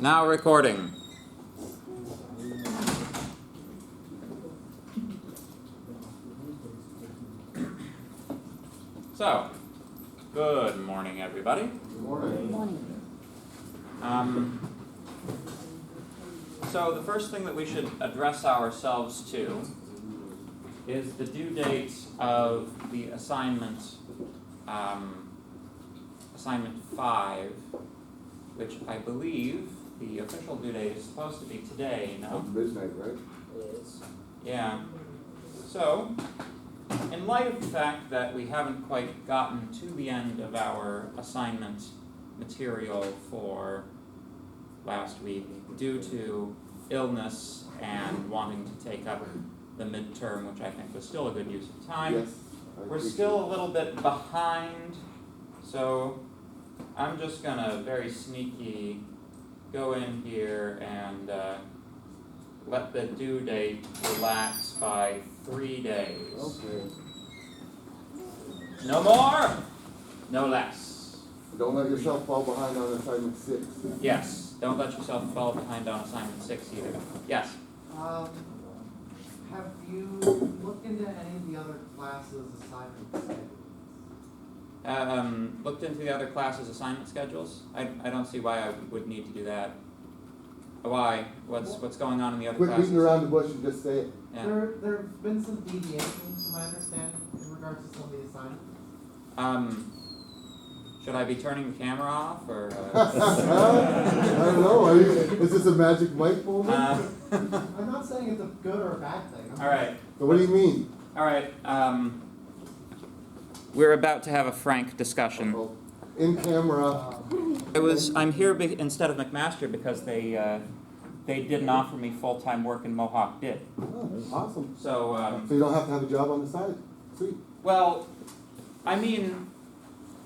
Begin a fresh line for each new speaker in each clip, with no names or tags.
Now recording. So, good morning, everybody.
Good morning.
So the first thing that we should address ourselves to is the due date of the assignment, assignment 5, which I believe the official due date is supposed to be today, no?
Midnight, right?
It is.
Yeah. So, in light of the fact that we haven't quite gotten to the end of our assignment material for last week due to illness and wanting to take up the midterm, which I think was still a good use of time.
Yes.
We're still a little bit behind, so I'm just gonna very sneaky go in here and let the due date relax by 3 days.
Okay.
No more, no less.
Don't let yourself fall behind on assignment 6.
Yes, don't let yourself fall behind on assignment 6 either. Yes.
Have you looked into any of the other classes' assignments?
Looked into the other classes' assignment schedules? I don't see why I would need to do that. Why? What's going on in the other
Quit
classes?
beating around the bush and just say it.
Yeah.
There have been some deviations, from my understanding, in regards to some of the assignments.
Should I be turning the camera off or?
I don't know. Is this a magic mic moment?
I'm not saying it's a good or a bad thing.
All right.
So what do you mean?
All right. We're about to have a frank discussion.
Well, in camera.
I'm here instead of McMaster because they didn't offer me full-time work and Mohawk did.
Oh, awesome.
So
So you don't have to have a job on the side. Sweet.
well, I mean,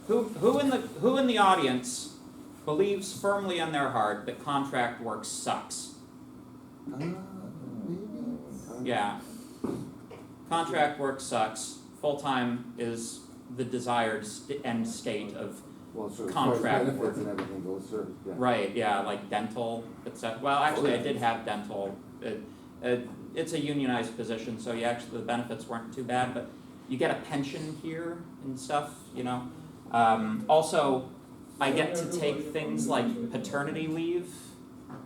who in the audience believes firmly in their heart that contract work sucks?
Maybe.
Yeah. Contract work sucks. Full-time is the desired end state of
Well, sure.
Contract
As far as
work.
benefits and everything goes, sure. Yeah.
right. Yeah, like dental, etc. Well, actually, I did have dental. It's a unionized position, so the benefits weren't too bad, but you get a pension here and stuff, you know. Also, I get to take things like paternity leave,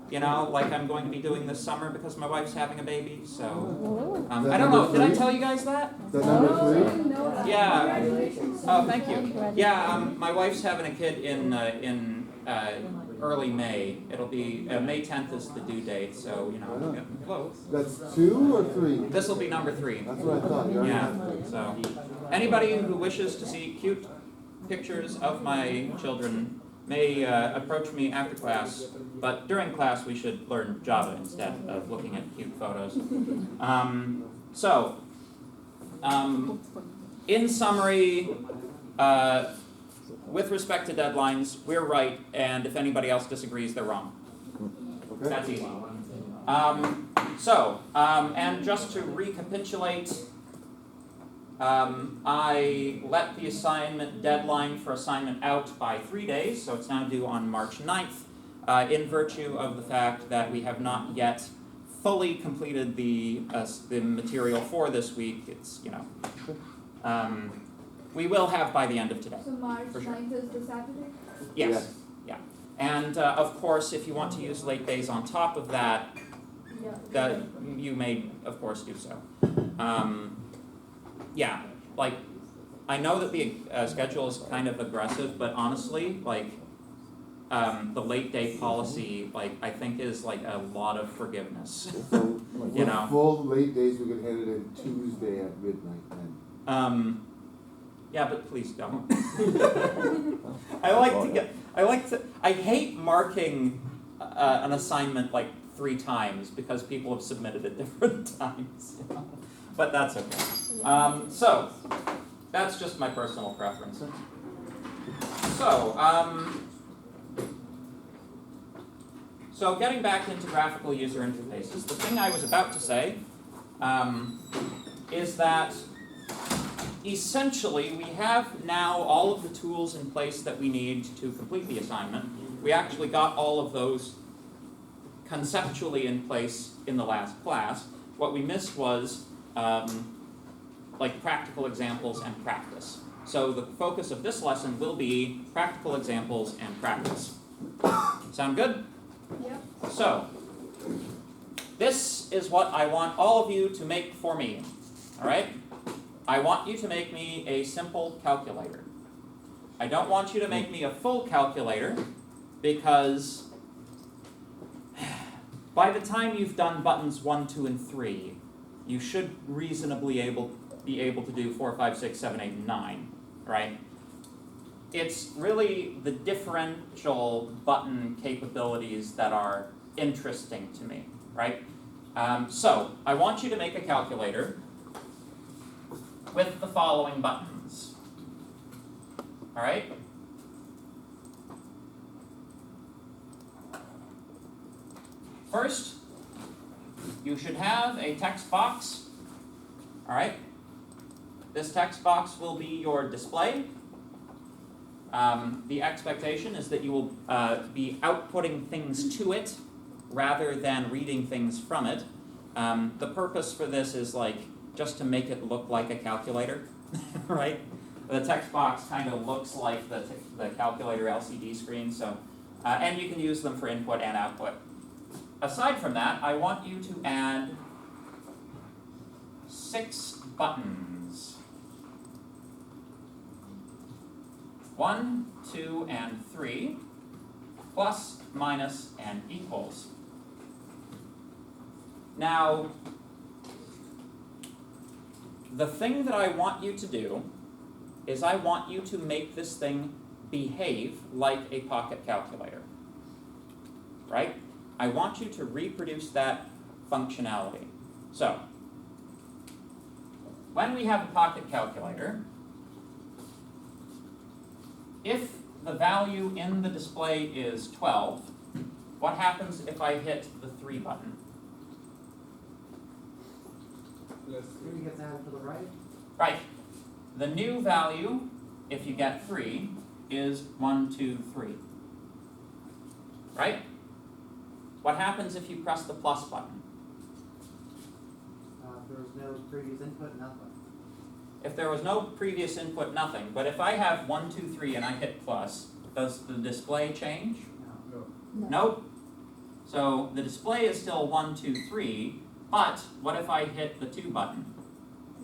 you know, like I'm going to be doing this summer because my wife's having a baby. So I don't know. Did I tell you guys that?
Is that number 3?
Yeah. Oh, thank you. Yeah, my wife's having a kid in early May. It'll be May 10th is the due date, so you know, we're getting close.
That's 2 or 3?
This will be number 3.
That's what I thought. You already
Yeah.
have 3.
So anybody who wishes to see cute pictures of my children may approach me after class, but during class we should learn Java instead of looking at cute photos. In summary, with respect to deadlines, we're right, and if anybody else disagrees, they're wrong.
Okay.
That's easy. And just to recapitulate, I let the assignment deadline for assignment out by 3 days, so it's now due on March 9th, in virtue of the fact that we have not yet fully completed the material for this week. It's, you know, we will have by the end of today.
So March
For sure.
9th is the Saturday?
Yes, yeah. And of course, if you want to use late days on top of that,
Yeah.
that you may, of course, do so. Yeah, like, I know that the schedule is kind of aggressive, but honestly, like, the late day policy, like, I think is like a lot of forgiveness.
So,
You know.
full late days, we could hand it in Tuesday at midnight then.
Yeah, but please don't. I hate marking an assignment like 3 times because people have submitted at different times, you know? But that's okay. So, that's just my personal preference. So getting back into graphical user interfaces, the thing I was about to say is that essentially we have now all of the tools in place that we need to complete the assignment. We actually got all of those conceptually in place in the last class. What we missed was like practical examples and practice. So the focus of this lesson will be practical examples and practice. Sound good?
Yep.
So, this is what I want all of you to make for me, all right? I want you to make me a simple calculator. I don't want you to make me a full calculator because by the time you've done buttons 1, 2, and 3, you should reasonably be able to do 4, 5, 6, 7, 8, and 9, right? It's really the differential button capabilities that are interesting to me, right? So, I want you to make a calculator with the following buttons, all right? First, you should have a text box, all right? This text box will be your display. The expectation is that you will be outputting things to it rather than reading things from it. The purpose for this is like just to make it look like a calculator, right? The text box kind of looks like the calculator LCD screen, so and you can use them for input and output. Aside from that, I want you to add 6 buttons. 1, 2, and 3, plus, minus, and equals. Now, the thing that I want you to do is I want you to make this thing behave like a pocket calculator, right? I want you to reproduce that functionality. So, when we have a pocket calculator, if the value in the display is 12, what happens if I hit the 3 button?
3 gets added to the right.
Right. The new value, if you get 3, is 1, 2, 3. Right? What happens if you press the plus button?
There was no previous input, nothing.
If there was no previous input, nothing. But if I have 1, 2, 3 and I hit plus, does the display change?
No.
Nope. So the display is still 1, 2, 3, but what if I hit the 2 button?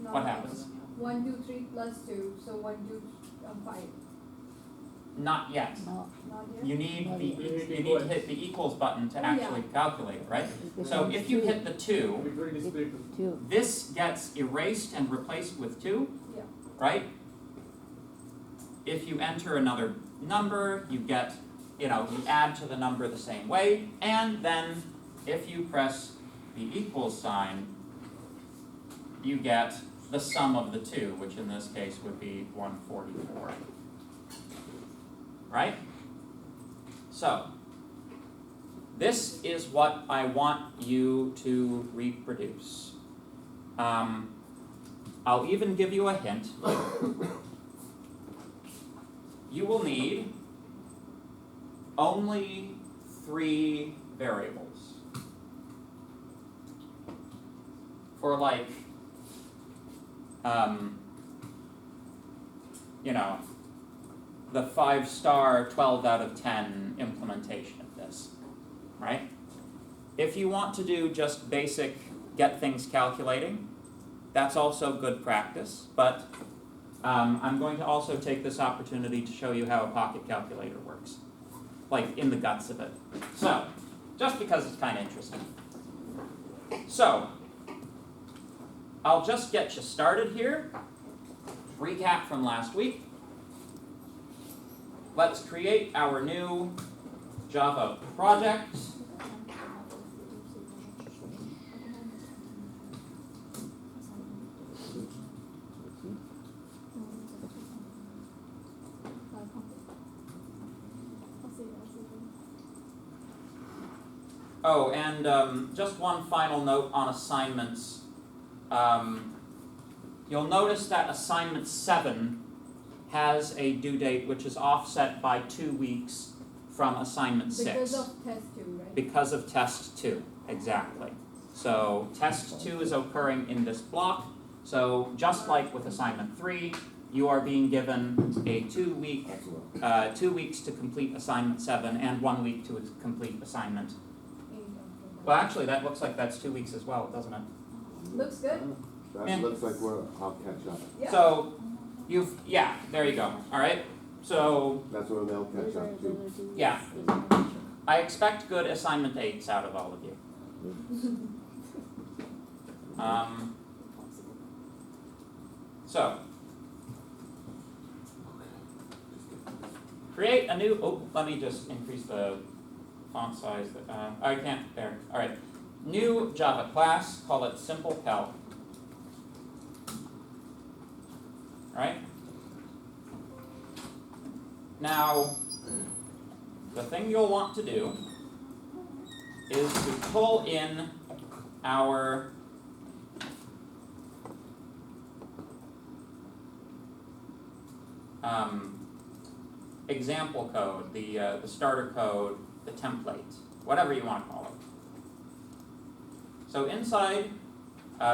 Not
What
yet.
happens?
1, 2, 3 plus 2, so 1, 2, 5.
Not yet.
No,
Not yet?
You need
Not
you need to hit the equals button to
Oh,
actually calculate it, right? So if you hit the 2,
two.
this gets erased and replaced with 2,
Yeah.
right? If you enter another number, you get, you add to the number the same way, and then if you press the equals sign, you get the sum of the 2, which in this case would be 144. Right? So, this is what I want you to reproduce. I'll even give you a hint. You will need only 3 variables. For like, the 5-star 12 out of 10 implementation of this, right? If you want to do just basic get things calculating, that's also good practice, but I'm going to also take this opportunity to show you how a pocket calculator works, like in the guts of it. So, just because it's kind of interesting. So, I'll just get you started here. Recap from last week. Let's create our new Java project. Oh, and just one final note on assignments. You'll notice that assignment 7 has a due date which is offset by 2 weeks from assignment 6.
Because of test 2, right?
because of test 2, exactly. So test 2 is occurring in this block. So just like with assignment 3, you are being given a 2 weeks to complete assignment 7 and 1 week to complete assignment. Well, actually, that looks like that's 2 weeks as well, doesn't it?
Looks good.
That
Yeah.
looks like I'll catch up.
Yeah.
So there you go. All right. So
That's where they'll catch up too.
yeah, I expect good assignment 8s out of all of you. So create a new. Oh, let me just increase the font size. I can't there. All right. New Java class. Call it simple help. Right? Now, the thing you'll want to do is to pull in our example code, the starter code, the template, whatever you want to call it. So inside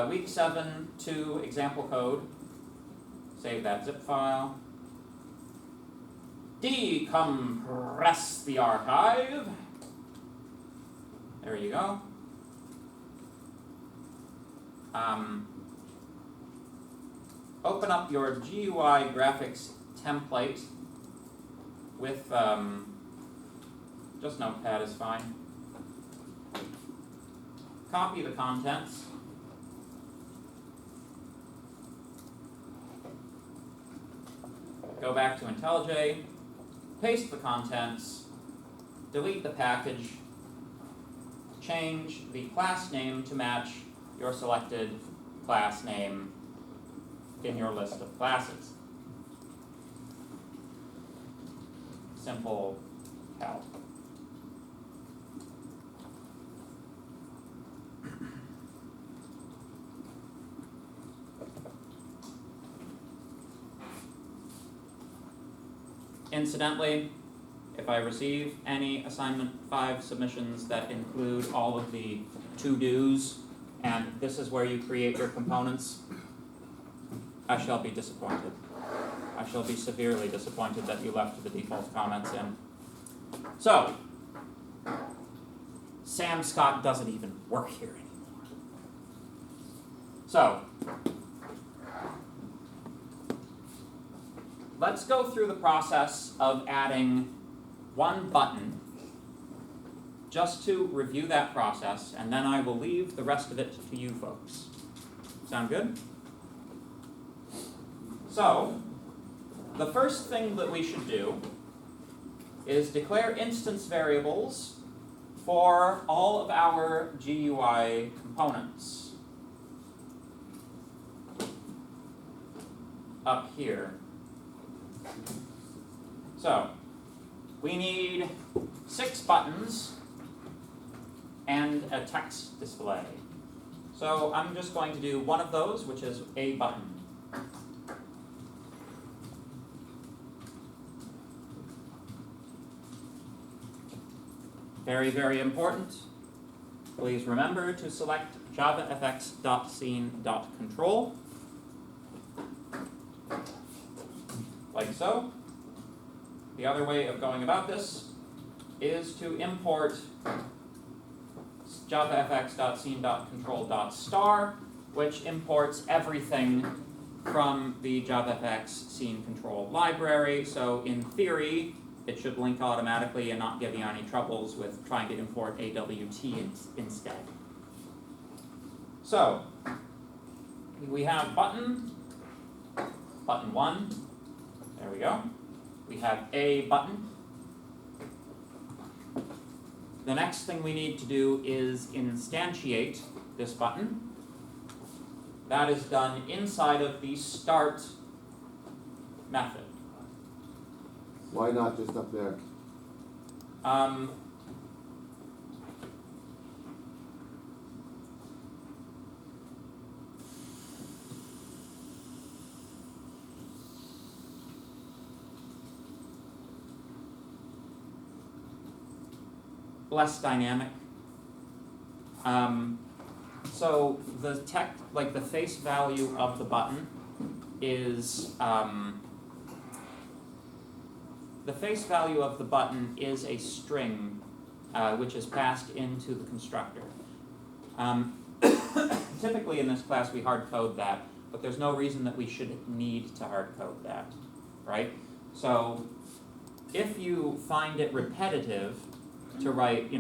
week 7 2 example code, save that zip file, decompress the archive, there you go. Open up your GUI graphics template with, just Notepad is fine. Copy the contents. Go back to IntelliJ, paste the contents, delete the package, change the class name to match your selected class name in your list of classes. Simple help. Incidentally, if I receive any assignment 5 submissions that include all of the to-dos, and this is where you create your components, I shall be disappointed. I shall be severely disappointed that you left the default comments in. So, Sam Scott doesn't even work here anymore. So, let's go through the process of adding one button just to review that process, and then I will leave the rest of it to you folks. Sound good? So, the first thing that we should do is declare instance variables for all of our GUI components. Up here. So, we need 6 buttons and a text display. So I'm just going to do one of those, which is a button. Very, very important. Please remember to select javafx.scene.control. Like so. The other way of going about this is to import javafx.scene.control.star, which imports everything from the JavaFX scene control library. So in theory, it should link automatically and not give you any troubles with trying to import AWT instead. So we have button 1, there we go. We have a button. The next thing we need to do is instantiate this button. That is done inside of the start method.
Why not just up there?
less dynamic. So the like the face value of the button is a string which is passed into the constructor. Typically in this class we hard code that, but there's no reason that we should need to hard code that, right? So if you find it repetitive to write,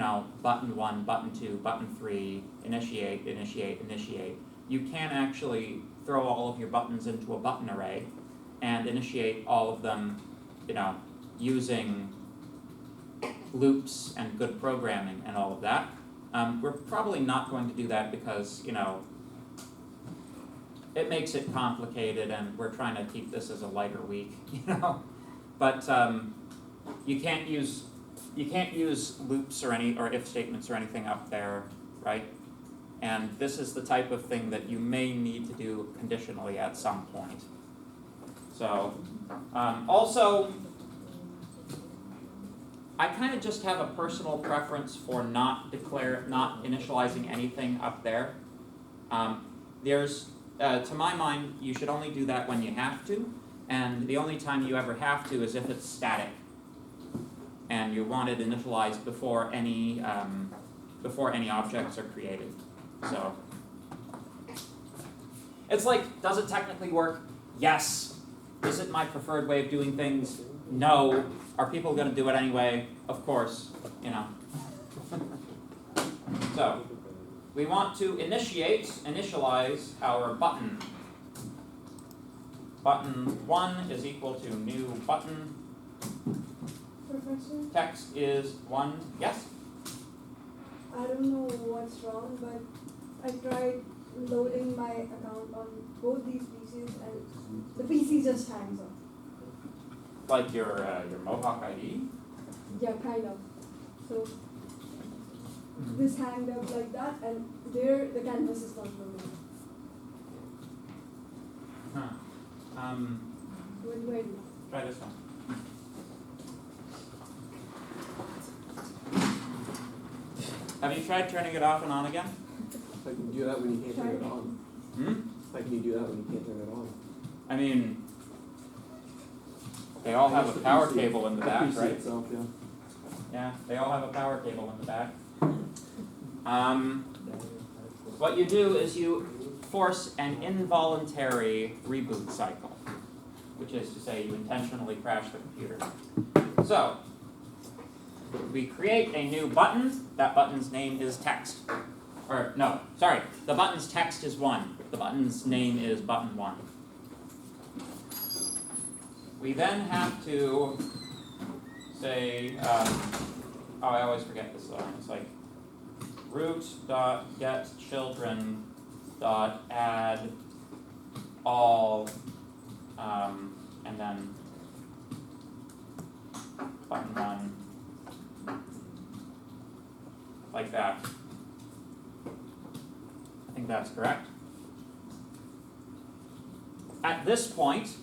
button 1, button 2, button 3, initiate, initiate, initiate, you can actually throw all of your buttons into a button array and initiate all of them, using loops and good programming and all of that. We're probably not going to do that because, it makes it complicated and we're trying to keep this as a lighter week, But you can't use loops or if statements or anything up there, right? And this is the type of thing that you may need to do conditionally at some point. So, also, I kind of just have a personal preference for not initializing anything up there. To my mind, you should only do that when you have to, and the only time you ever have to is if it's static, and you want it initialized before any objects are created. So, it's like, does it technically work? Yes. Is it my preferred way of doing things? No. Are people going to do it anyway? Of course, So, we want to initialize our button. Button 1 is equal to new button.
Professor,
Text is 1. Yes?
I don't know what's wrong, but I tried loading my account on both these PCs and the PC just hangs off.
Like your Mohawk ID?
Yeah, kind of. So this hanged up like that, and there the canvas is not loading.
Huh.
What do I do?
Try this one. Have you tried turning it off and on again?
How can you do that when you can't turn it on? How can you do that when you can't turn it on?
I mean, they all have a power
PC.
cable in the back,
PC
right?
itself, yeah.
Yeah, they all have a power cable in the back. What you do is you force an involuntary reboot cycle, which is to say you intentionally crash the computer. So, we create a new button. That button's name is text. Or, no, sorry, the button's text is 1. The button's name is button 1. We then have to say, I always forget this line. It's like root.getChildren.add all, and then button 1, like that. I think that's correct. At this point,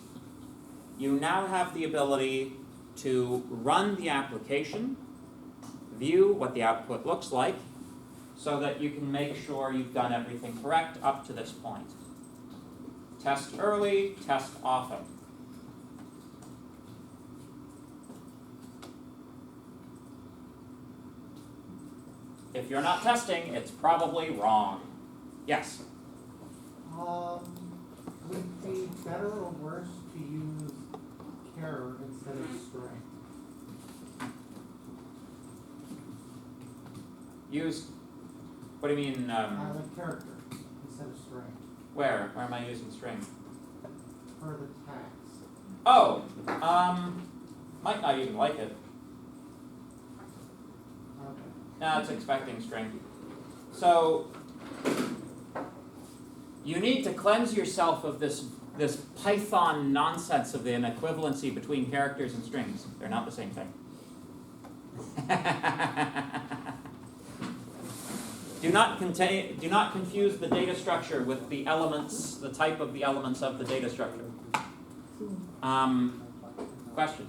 you now have the ability to run the application, view what the output looks like, so that you can make sure you've done everything correct up to this point. Test early, test often. If you're not testing, it's probably wrong. Yes?
Would it be better or worse to use char instead of string?
Use, what do you mean,
Like character instead of string
where? Where am I using string?
for the tags.
Oh, might not even like it.
Okay.
No, it's expecting string. So, you need to cleanse yourself of this Python nonsense of an equivalency between characters and strings. They're not the same thing. Do not confuse the data structure with the elements, the type of the elements of the data structure. Question?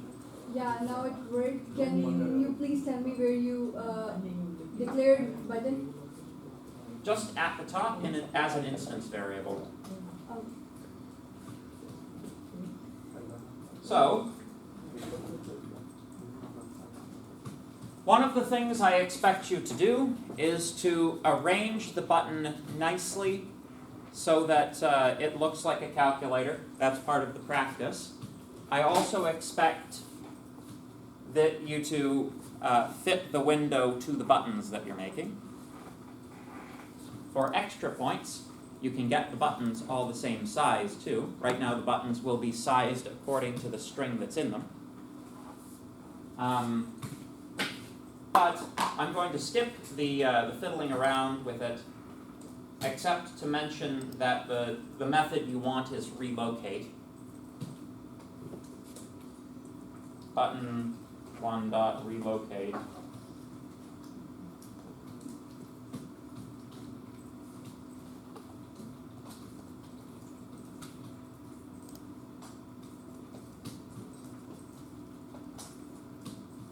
Yeah, now it worked. Can you please tell me where you declared button?
Just at the top in as an instance variable. So, one of the things I expect you to do is to arrange the button nicely so that it looks like a calculator. That's part of the practice. I also expect that you to fit the window to the buttons that you're making. For extra points, you can get the buttons all the same size too. Right now the buttons will be sized according to the string that's in them. But I'm going to skip the fiddling around with it, except to mention that the method you want is relocate. Button 1.relocate.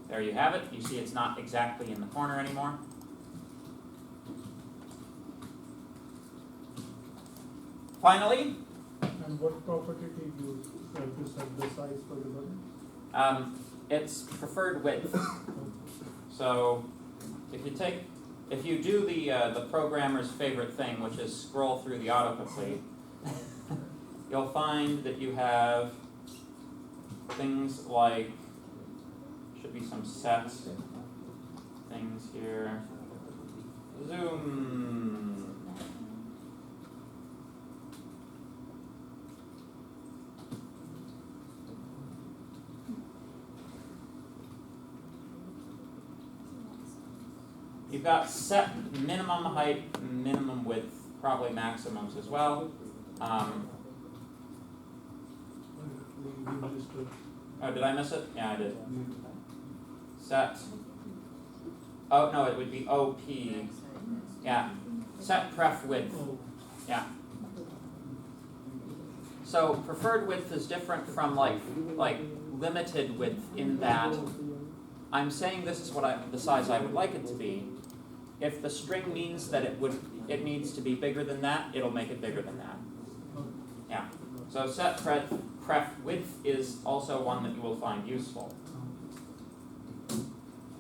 There you have it. You see it's not exactly in the corner anymore. Finally,
And what property did you use to set the size for the button?
it's preferred width. So if you do the programmer's favorite thing, which is scroll through the autocomplete, you'll find that you have things like, should be some set things here. Zoom. You've got set minimum height, minimum width, probably maximums as well. Oh, did I miss it? Yeah, I did. Set. Oh, no, it would be OP. Yeah. Set pref width. Yeah. So preferred width is different from like limited width in that I'm saying this is what the size I would like it to be. If the string means that it needs to be bigger than that, it'll make it bigger than that. Yeah. So set pref width is also one that you will find useful.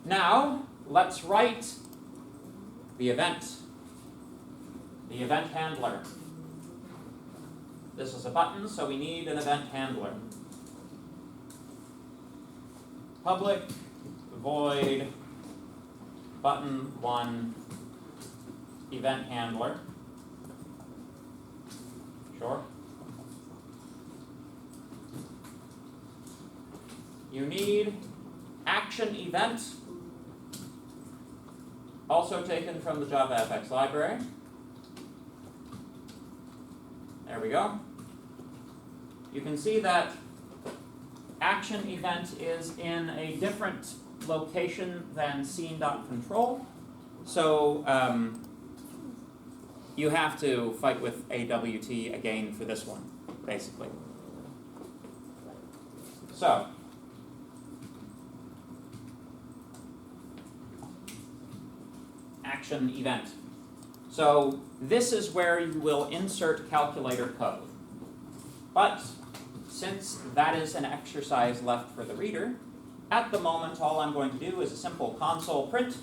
Now, let's write the event handler. This is a button, so we need an event handler. Public void button1 event handler. Sure. You need action event, also taken from the JavaFX library. There we go. You can see that action event is in a different location than scene.control. So you have to fight with AWT again for this one, basically. So action event. So this is where you will insert calculator code. But since that is an exercise left for the reader, at the moment all I'm going to do is a simple console print.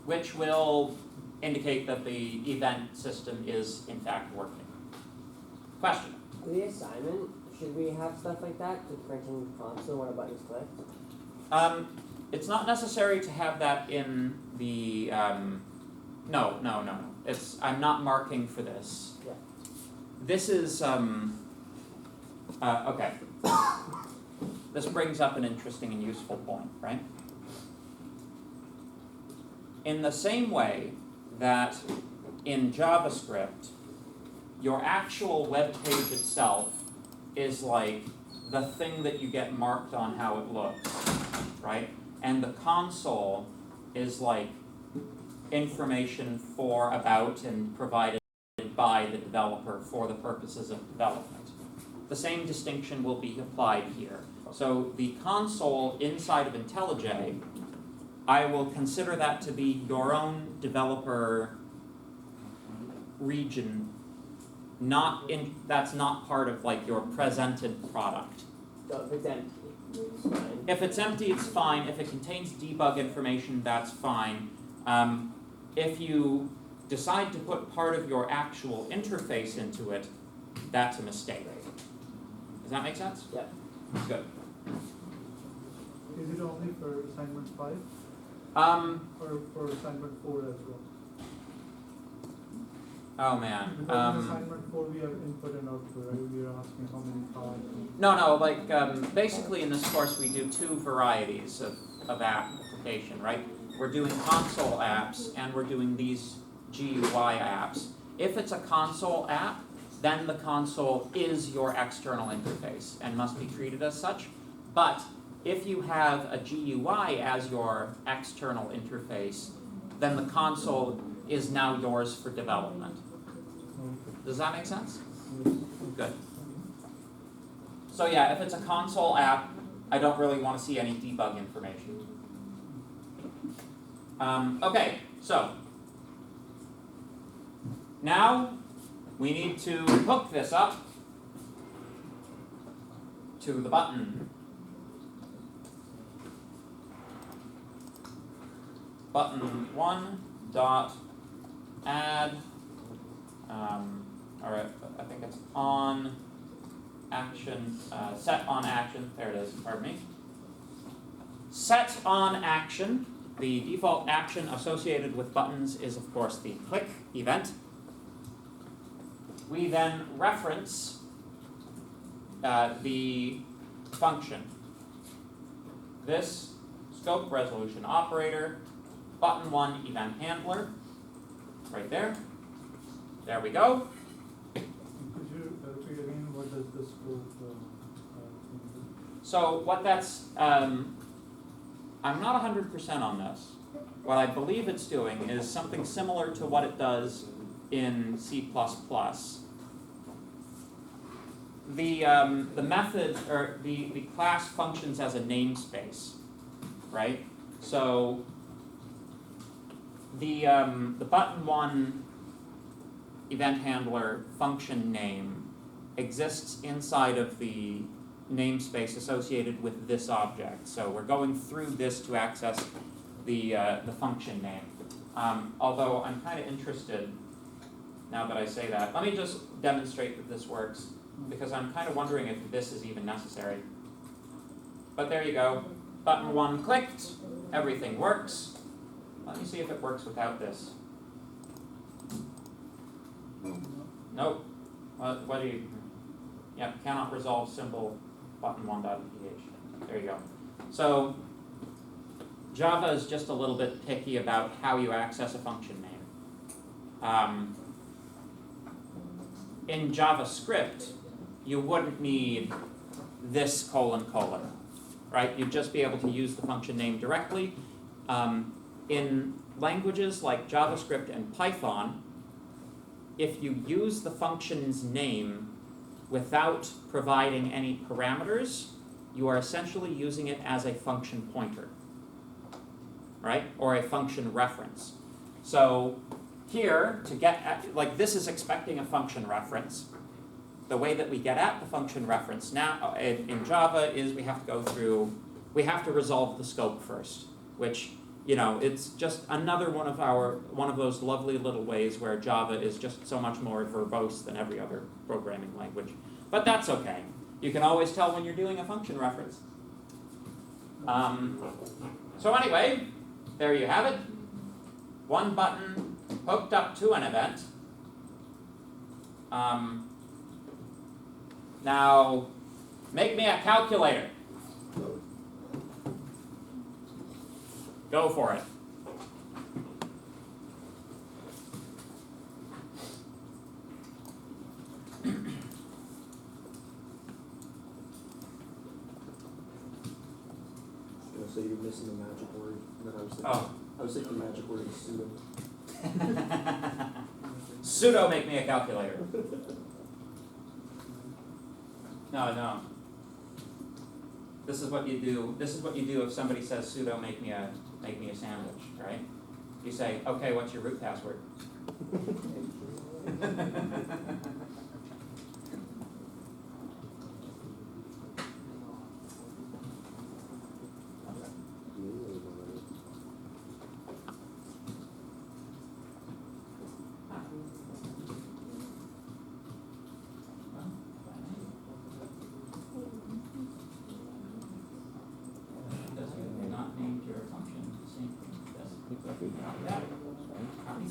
Which will indicate that the event system is in fact working. Question?
For the assignment, should we have stuff like that to print in console when a button's clicked?
It's not necessary to have that in the, no. I'm not marking for this.
Yeah.
This is, okay. This brings up an interesting and useful point, right? In the same way that in JavaScript, your actual web page itself is like the thing that you get marked on how it looks, right? And the console is like information about and provided by the developer for the purposes of development. the same distinction will be applied here. So the console inside of IntelliJ, I will consider that to be your own developer region, that's not part of like your presented product.
So if it's empty, it's fine.
If it's empty, it's fine. If it contains debug information, that's fine. If you decide to put part of your actual interface into it, that's a mistake. Does that make sense?
Yep.
Good.
Is it only for assignment 5 or for assignment 4 as well?
Oh man.
Because in assignment 4 we have input and output, right? We are asking how many parts.
No, like basically in this course we do two varieties of application, right? We're doing console apps and we're doing these GUI apps. If it's a console app, then the console is your external interface and must be treated as such. But if you have a GUI as your external interface, then the console is now yours for development. Does that make sense? Good. So yeah, if it's a console app, I don't really want to see any debug information. Okay, so now we need to hook this up to the button. Button 1 dot add. All right, I think it's on action. Set on action. There it is. Pardon me. Set on action. The default action associated with buttons is, of course, the click event. We then reference the function. This scope resolution operator, button 1 event handler, right there. There we go.
Could you repeat again what does this scope
So what that's, I'm not 100% on this. What I believe it's doing is something similar to what it does in C++. The method, or the class functions as a namespace, right? So the button 1 event handler function name exists inside of the namespace associated with this object. So we're going through this to access the function name. Although I'm kind of interested, now that I say that, let me just demonstrate that this works, because I'm kind of wondering if this is even necessary. But there you go. Button 1 clicked, everything works. Let me see if it works without this. Nope. What do you? Yep, cannot resolve symbol button1.ph. There you go. So Java is just a little bit picky about how you access a function name. In JavaScript, you wouldn't need this : right? You'd just be able to use the function name directly. In languages like JavaScript and Python, if you use the function's name without providing any parameters, you are essentially using it as a function pointer, right? Or a function reference. So here, to get at, like this is expecting a function reference. The way that we get at the function reference now in Java is we have to resolve the scope first, which, you know, it's just another one of those lovely little ways where Java is just so much more verbose than every other programming language. But that's okay. You can always tell when you're doing a function reference. So anyway, there you have it. One button hooked up to an event. Now, make me a calculator. Go for it.
So you're missing the magic word, and then
Oh.
I was thinking the magic word is pseudo.
Sudo make me a calculator. No. This is what you do if somebody says sudo make me a sandwich, right? You say, okay, what's your root password? Not named your function, same thing. Yeah. Copy.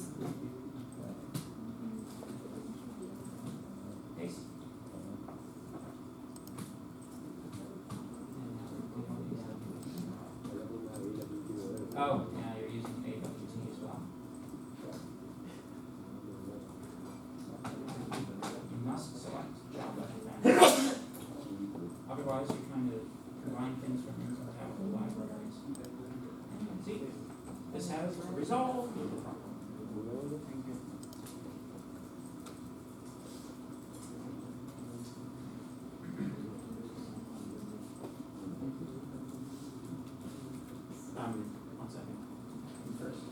Paste. Oh, yeah, you're using AWT as well. You must select Java Advanced. Otherwise, you're trying to combine things from incompatible libraries. And see, this has resolved the problem. One second. First.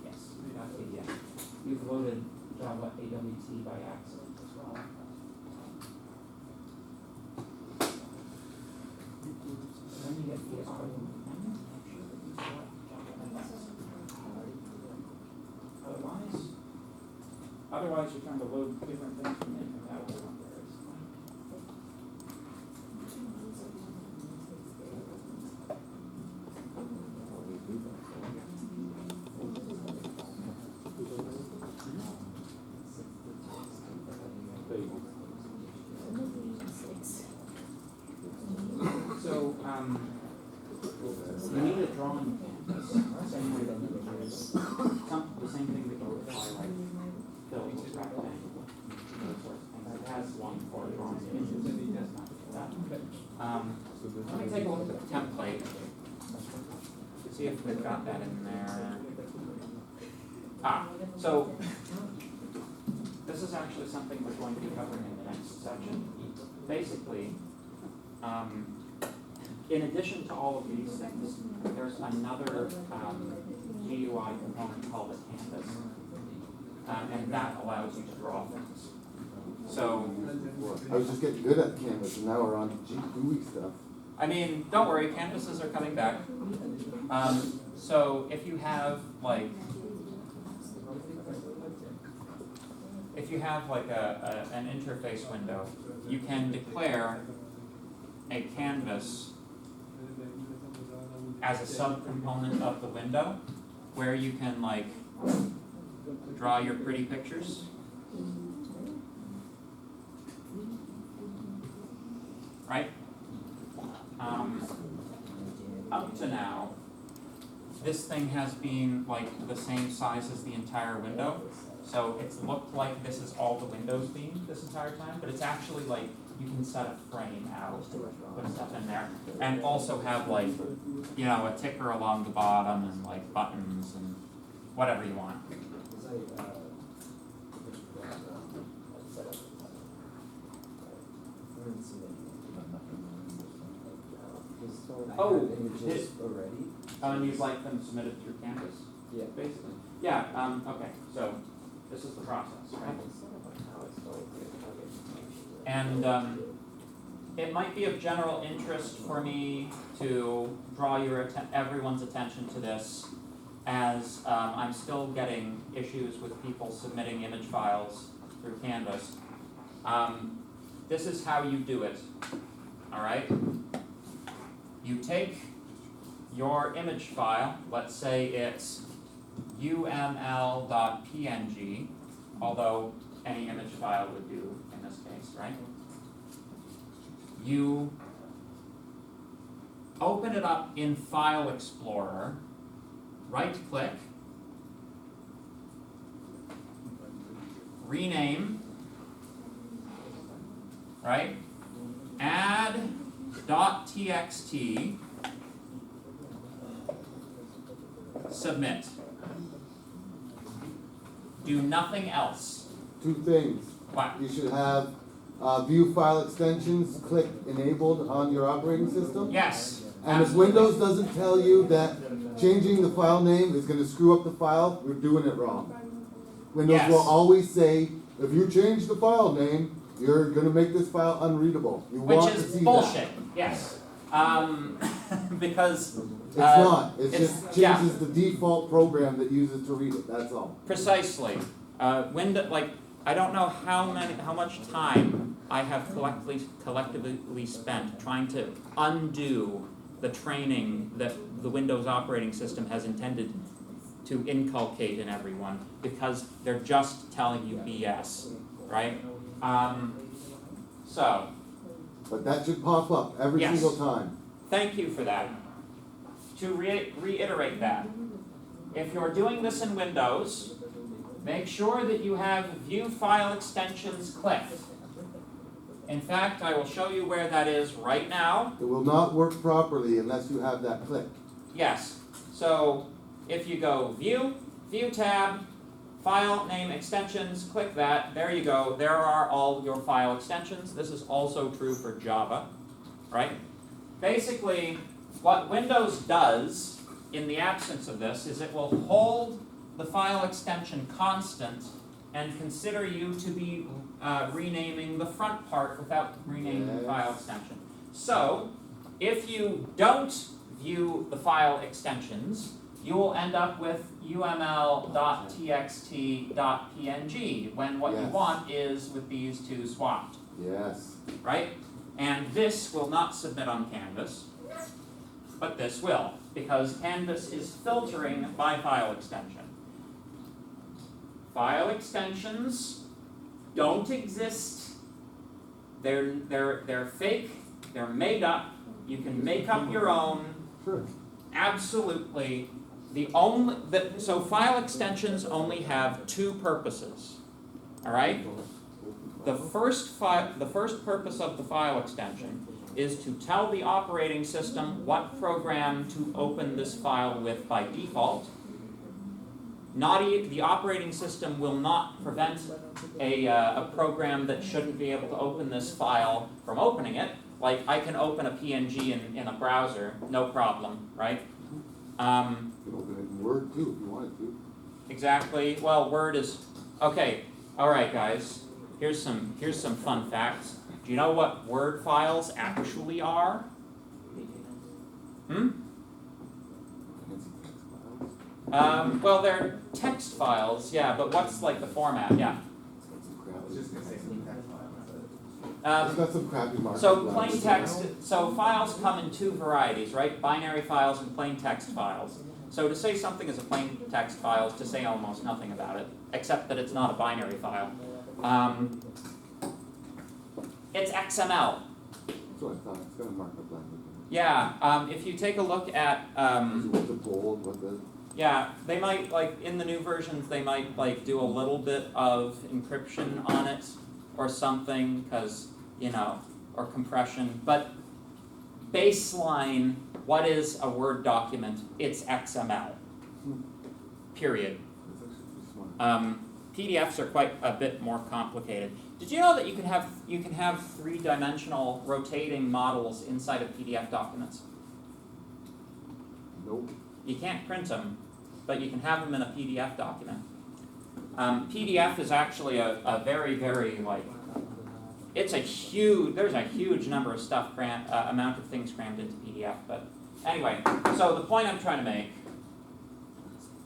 Yes, you've loaded Java AWT by accident as well. Then you get the Otherwise, you're trying to load different things from incompatible libraries. So, you need a drawing canvas, same way that you would use the same thing that you would apply like fills, rectangle, those sorts of things. It has one for drawing images, it does not do that. Let me take a look at the template to see if we've got that in there. So this is actually something we're going to be covering in the next section. Basically, in addition to all of these things, there's another GUI component called a canvas, and that allows you to draw things. So,
I was just getting good at Canvas, and now we're on GUI stuff.
I mean, don't worry, canvases are coming back. So if you have like an interface window, you can declare a canvas as a subcomponent of the window where you can like draw your pretty pictures. Right? Up to now, this thing has been like the same size as the entire window. So it's looked like this is all the Windows theme this entire time, but it's actually like you can set a frame out, put stuff in there, and also have like, you know, a ticker along the bottom and like buttons and whatever you want. Oh, and you'd like them submitted through Canvas?
Yeah.
Basically. Yeah, okay, so this is the process, right? And it might be of general interest for me to draw everyone's attention to this, as I'm still getting issues with people submitting image files through Canvas. This is how you do it, all right? You take your image file, let's say it's uml.png, although any image file would do in this case, right? You open it up in File Explorer, right-click, rename, right? Add .txt, submit. Do nothing else.
2 things.
What?
You should have view file extensions click enabled on your operating system.
Yes.
And if
absolutely.
Windows doesn't tell you that changing the file name is gonna screw up the file, we're doing it wrong. Windows
Yes.
will always say, if you change the file name, you're gonna make this file unreadable. You
Which
want to
is
see
bullshit. Yes. Because
that. It's not, it
it's-
just
yeah.
changes the default program that uses to read it, that's all.
precisely, I don't know how much time I have collectively spent trying to undo the training that the Windows operating system has intended to inculcate in everyone, because they're just telling you BS, right? So,
But that should pop up every
Yes.
single time.
thank you for that. To reiterate that, if you're doing this in Windows, make sure that you have View File Extensions clicked. In fact, I will show you where that is right now.
It will not work properly unless you have that clicked.
Yes, so if you go View, View tab, File Name Extensions, click that, there you go, there are all your file extensions. This is also true for Java, right? Basically, what Windows does in the absence of this is it will hold the file extension constant and consider you to be renaming the front part without renaming the file extension. So, if you don't view the file extensions, you will end up with uml.txt.png when what you
Yes.
want is with these two swapped,
Yes.
right? And this will not submit on Canvas, but this will, because Canvas is filtering by file extension. File extensions don't exist. They're fake, they're made up. You can make up your own.
Sure.
Absolutely. So file extensions only have 2 purposes. All right? The first purpose of the file extension is to tell the operating system what program to open this file with by default. The operating system will not prevent a program that shouldn't be able to open this file from opening it. Like, I can open a PNG in a browser, no problem, right?
You can open it in Word too if you wanted to.
Exactly. Well, Word is okay. All right, guys. Here's some fun facts. Do you know what Word files actually are?
Fancy text files.
Well, they're text files, yeah. But what's like the format? Yeah.
It's got some
I
crappy.
was just gonna say some text file.
It's got some crappy markup.
So
language.
plain text. So files come in 2 varieties, right? Binary files and plain text files. So to say something is a plain text file is to say almost nothing about it, except that it's not a binary file. It's XML.
That's what I thought, it's got a markup language.
Yeah, if you take a look at,
Is it with the bold, with the,
yeah, they might, like, in the new versions, they might, like, do a little bit of encryption on it or something, because, or compression, but baseline, what is a Word document? It's XML. Period.
it's actually pretty smart.
PDFs are quite a bit more complicated. Did you know that you can have 3-dimensional rotating models inside of PDF documents?
Nope.
You can't print them, but you can have them in a PDF document. PDF is actually a very, very, there's a huge number of amount of things crammed into PDF, but anyway, so the point I'm trying to make,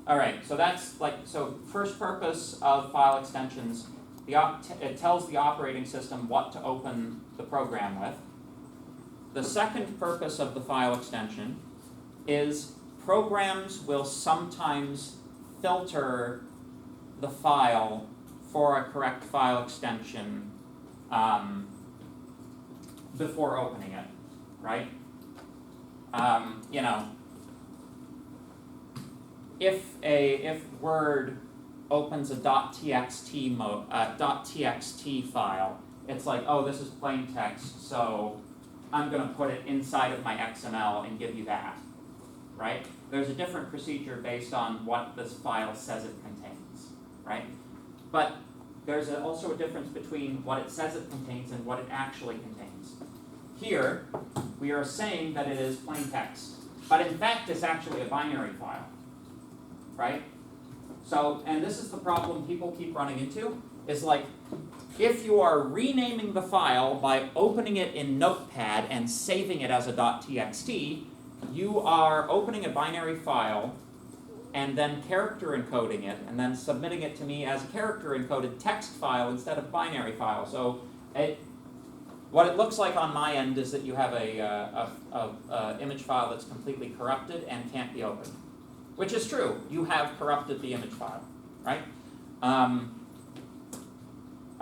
alright, so that's first purpose of file extensions, it tells the operating system what to open the program with. The second purpose of the file extension is programs will sometimes filter the file for a correct file extension before opening it, right? If Word opens a .txt file, it's like, oh, this is plain text, so I'm going to put it inside of my XML and give you that, right? There's a different procedure based on what this file says it contains, right? but there's also a difference between what it says it contains and what it actually contains. Here, we are saying that it is plain text, but in fact it's actually a binary file, right? So, and this is the problem people keep running into, is like, if you are renaming the file by opening it in Notepad and saving it as a .txt, you are opening a binary file and then character encoding it, and then submitting it to me as a character encoded text file instead of binary file. So what it looks like on my end is that you have a image file that's completely corrupted and can't be opened, which is true. You have corrupted the image file, right?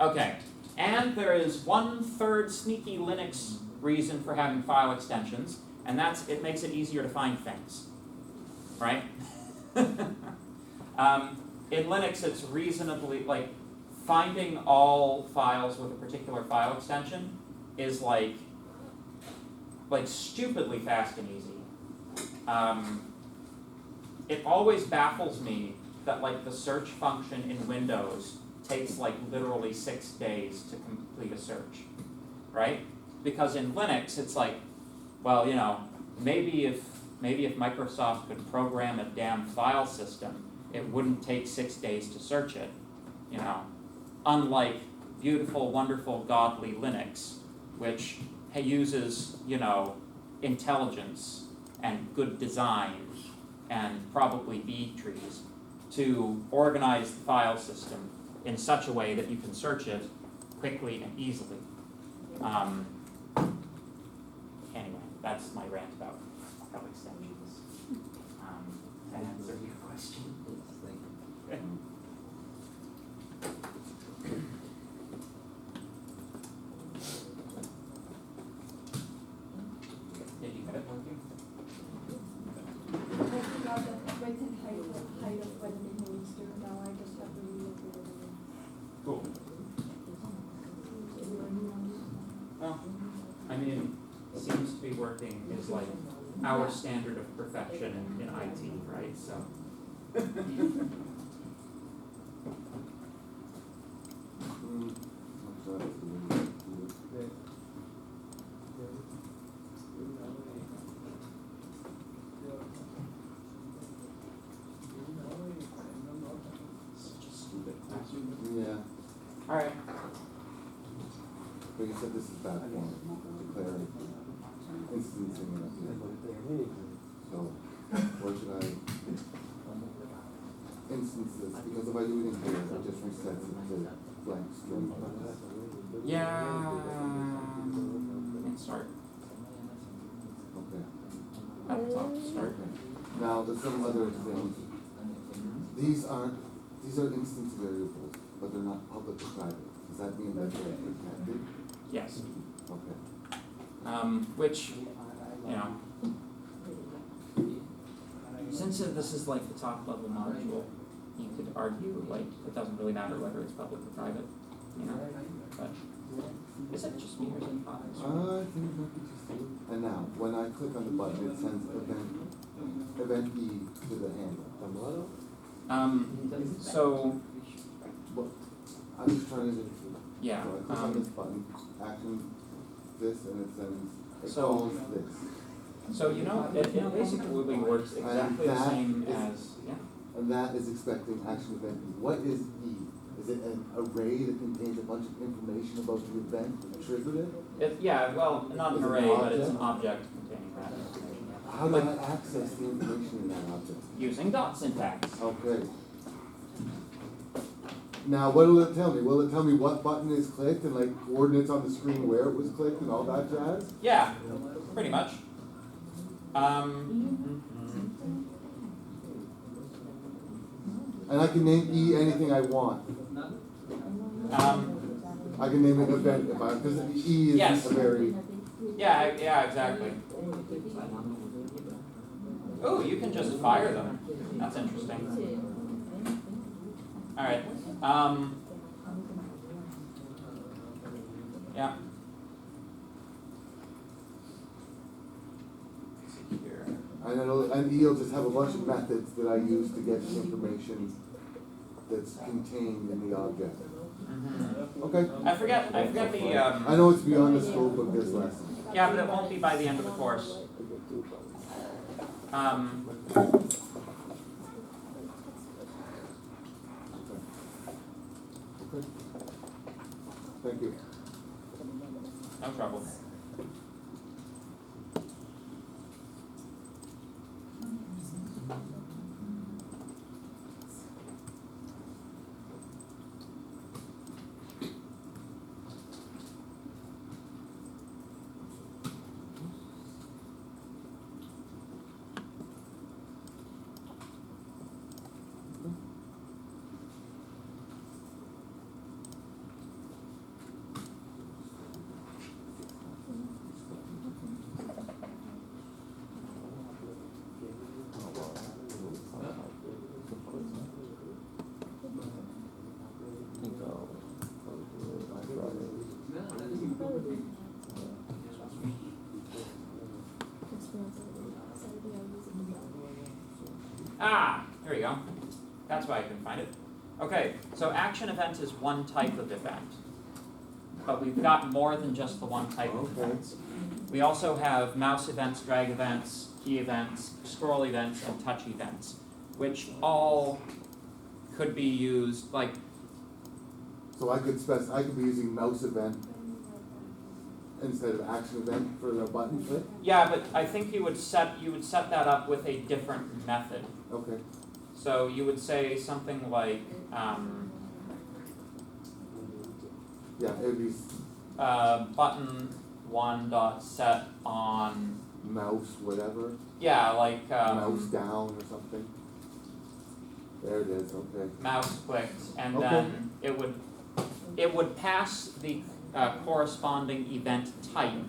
Okay, and there is one third sneaky Linux reason for having file extensions, and that's it makes it easier to find things, right? In Linux, it's reasonably, like, finding all files with a particular file extension is like stupidly fast and easy. It always baffles me that like the search function in Windows takes like literally 6 days to complete a search, right? Because in Linux, it's like, well, you know, maybe if Microsoft could program a damn file system, it wouldn't take 6 days to search it, you know. Unlike beautiful, wonderful, godly Linux, which uses, you know, intelligence and good design and probably B trees to organize the file system in such a way that you can search it quickly and easily. Anyway, that's my rant about file extensions. To answer your question. Did you get it working?
I forgot the width and height of what it needs to. Now I just have to relook at it again.
Cool. Well, I mean, it seems to be working is like our standard of perfection in IT, right? So. Such a stupid classroom.
Yeah,
All right.
like I said, this is bad form, declare instancing it up here. So, where should I instance this? Because if I do it in here, it just resets it to blank string.
Yeah. And start
Okay.
at the top. Start.
Okay. Now, there's some other things. These are instance variables, but they're not public or private. Does that mean that they're protected?
Yes.
Okay.
Which, you know, since this is like the top level module, you could argue like it doesn't really matter whether it's public or private, you know. But is it just me or is it obvious?
I think it might be just you. And now, when I click on the button, it sends event E to the handle.
So
Well, I'm just trying to.
yeah.
So I click on this button, action this, and it sends. It
So-
calls this.
So you know, it basically works exactly the
that
same
is-
as
And that is expecting action event E. What is E? Is it an array that contains a bunch of information about the event that triggered it?
yeah, well, not an
Is it
array,
an
but it's an
object?
object containing that information.
How do I access the information in that object?
Using dot syntax.
Okay. Now, what will it tell me? Will it tell me what button is clicked and like coordinates on the screen where it was clicked and all that jazz?
Yeah, pretty much.
And I can name E anything I want. I can name it event if I, because E is
Yes.
a very.
Yeah, exactly. Oh, you can just fire them. That's interesting. All right. Yeah. Let's see here.
And E will just have a bunch of methods that I use to get the information that's contained in the object.
Mhm.
Okay,
I forget the,
I know it's beyond the scope of this lesson.
yeah, but it won't be by the end of the course.
Okay. Thank you.
No trouble. Ah, here we go. That's why I couldn't find it. Okay, so action event is one type of event. But we've got more than just the one type of
Okay.
events. We also have mouse events, drag events, key events, scroll events, and touch events, which all could be used, like,
So I could be using mouse event instead of action event for the button click?
yeah, but I think you would set that up with a different method.
Okay.
So you would say something like,
Yeah, it'd be
button one dot set on,
mouse, whatever,
yeah, like,
mouse down or something. There it is, okay.
mouse clicked, and
Okay.
then it would pass the corresponding event type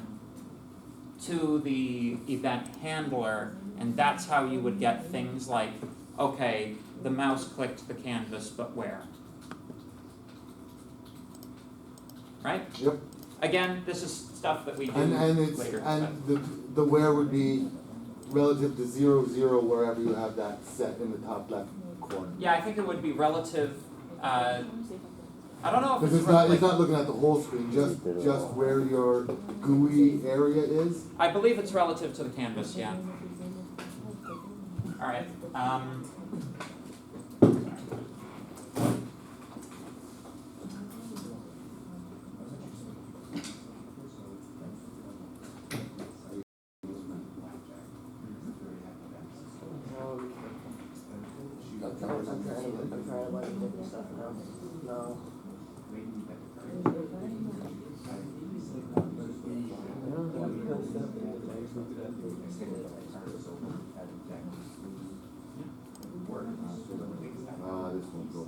to the event handler, and that's how you would get things like, okay, the mouse clicked the canvas, but where? Right?
Yep.
Again, this is stuff that we do
And it's,
later.
and the where would be relative to 0, 0, wherever you have that set in the top left corner.
Yeah, I think it would be relative, I don't know if
Because
it's
it's not looking at the whole screen, just where your GUI area is.
I believe it's relative to the canvas, yeah. Alright,
I'm trying to learn different stuff now. No.
This won't go.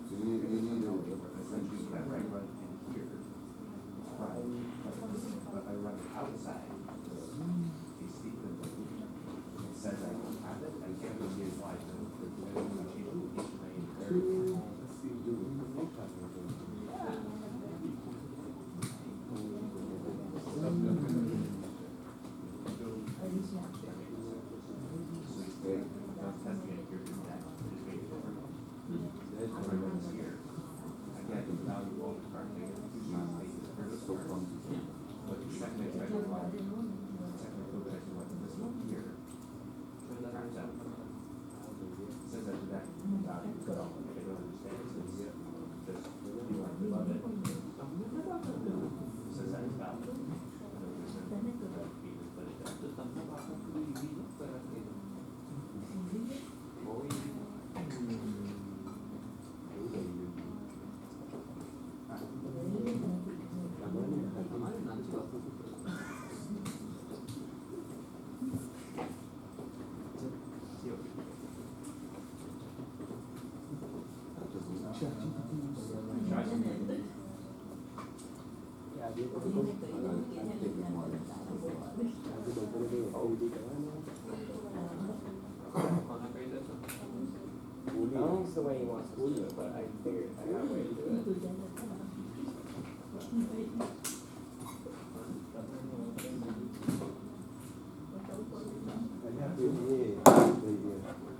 So you need to.
I don't think it's the way he wants to do it, but I figured I got a way to do it.
Yeah,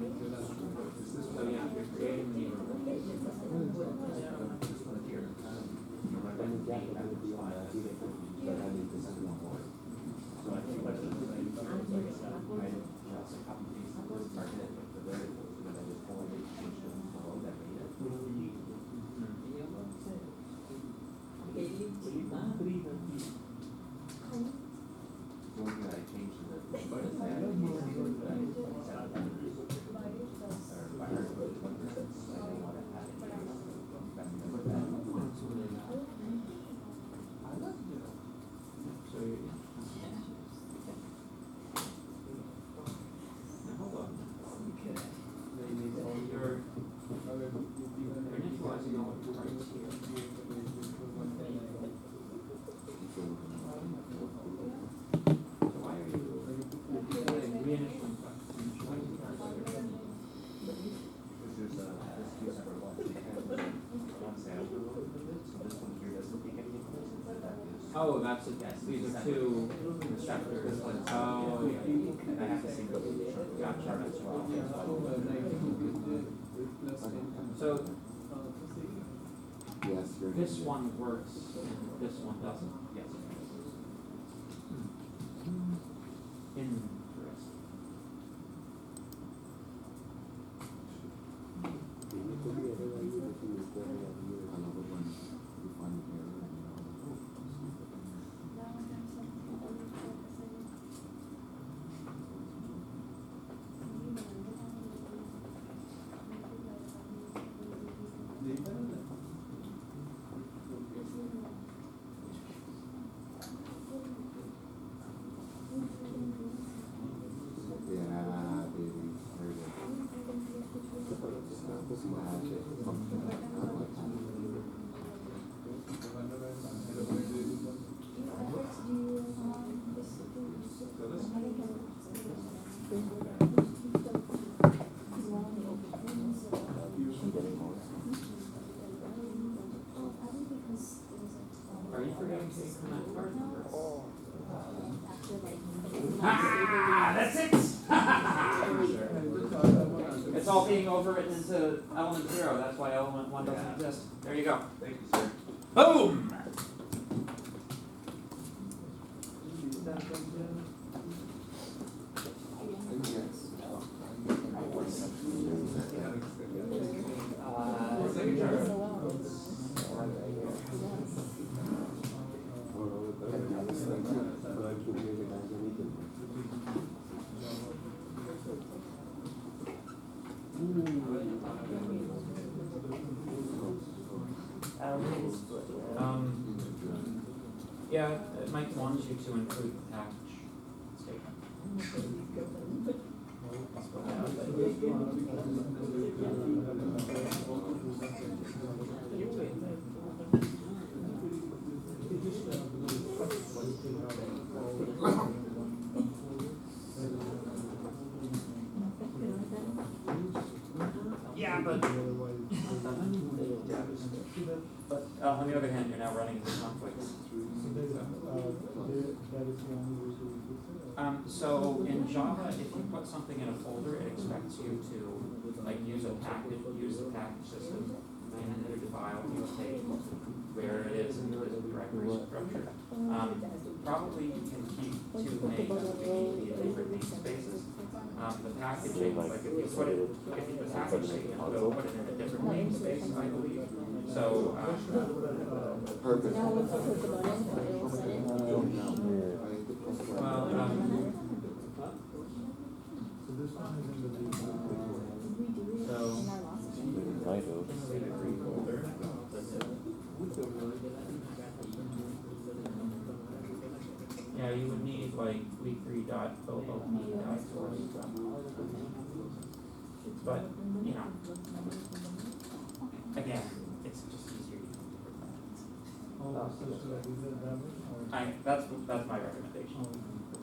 So yeah, you're creating the. Oh, that's it, yes, these are two sectors, oh, yeah, I have to see the gotcha as well. So,
Yes, you're.
this one works, and this one doesn't, yes. Interesting.
I love it when you find an error and you're like, oh, yeah, baby, there it is. Magic, something like that.
Are you forgetting to take from that card number? Ah, that's it! It's all being overwritten into element 0, that's why element 1 doesn't exist. There you go.
Thank you, sir.
Boom! Yeah, it might want you to include the package statement. Yeah, but on the other hand, you're now running into conflicts. So in Java, if you put something in a folder, it expects you to like use the package system, and in the file you take where it is in the directory structure. Probably you can keep two names in different namespaces. The packaging, like if you put it, the package statement will put it in a different namespace, I believe. So,
Perfect.
yeah, you would need like week3.oop.source. But, you know, again, it's just easier to use different methods. That's my recommendation.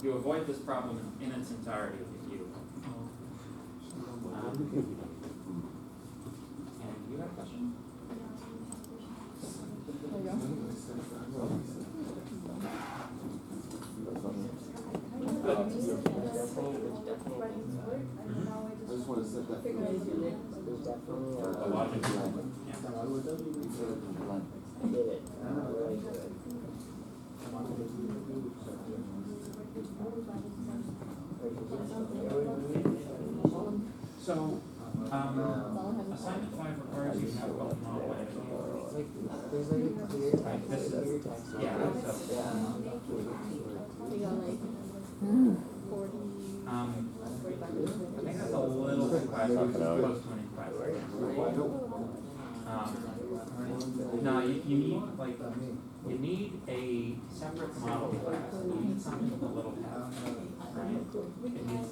You avoid this problem in its entirety if you. And you have a question?
I just want to set that
figure out the
feels.
balance.
There's definitely
The logic, yeah.
It's a blunt.
I did it. Really good.
So, assignment 5 requires you to have both model and
There's like a clear
Right, this is-
clear text.
yeah, so-
Yeah.
We got like 40.
I think that's a little too classic, close to an classic. No, you need, like, you need a separate model class, you need something with a little tab, right? It needs,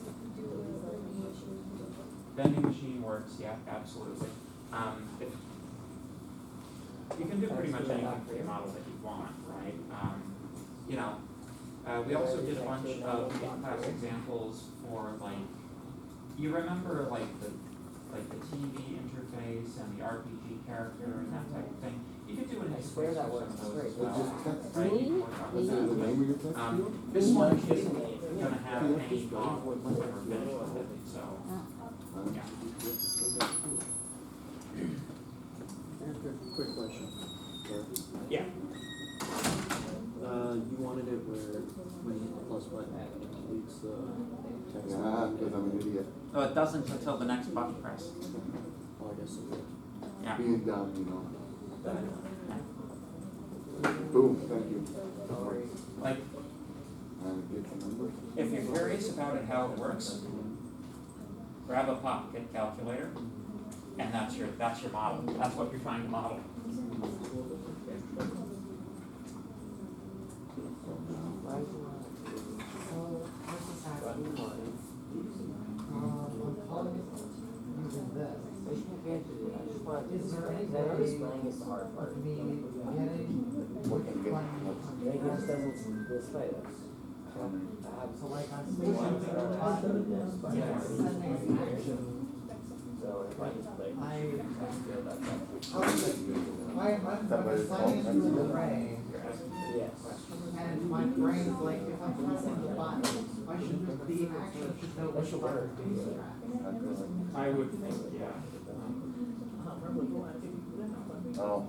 vending machine works, yeah, absolutely. If, you can do pretty much anything for your model that you want, right? You know, we also did a bunch of in-class examples for like, you remember like the TV interface and the RPG character and that type of thing? You could do an
I swear
interface
that
for
works
some of those as
great.
well,
Just text
right?
field?
You can work on
Is that the
that.
name of your text field?
This one isn't gonna have any model or finish with it, so, yeah.
Quick question.
Yeah.
You wanted it where when you hit the plus button, it deletes the text.
Yeah, because I'm an idiot.
Oh, it doesn't until the next button press.
Oh, I guess so.
Yeah.
Being dumb, you know.
Yeah.
Boom, thank you.
Like,
And get the number.
if you're curious about it, how it works, grab a pocket calculator, and that's your model. That's what you're trying to model.
I'm calling it using this.
I just want to
Is there any
I know
way
displaying is the hard part.
of me getting
What can get?
It just doesn't display this.
So like I'm switching to the button, yeah, sending action.
So if I display.
I'm assigning to an array,
Yes.
and my brain's like, if I'm pressing the button, I should just, the action should know which button to press.
I would think, yeah.
Oh.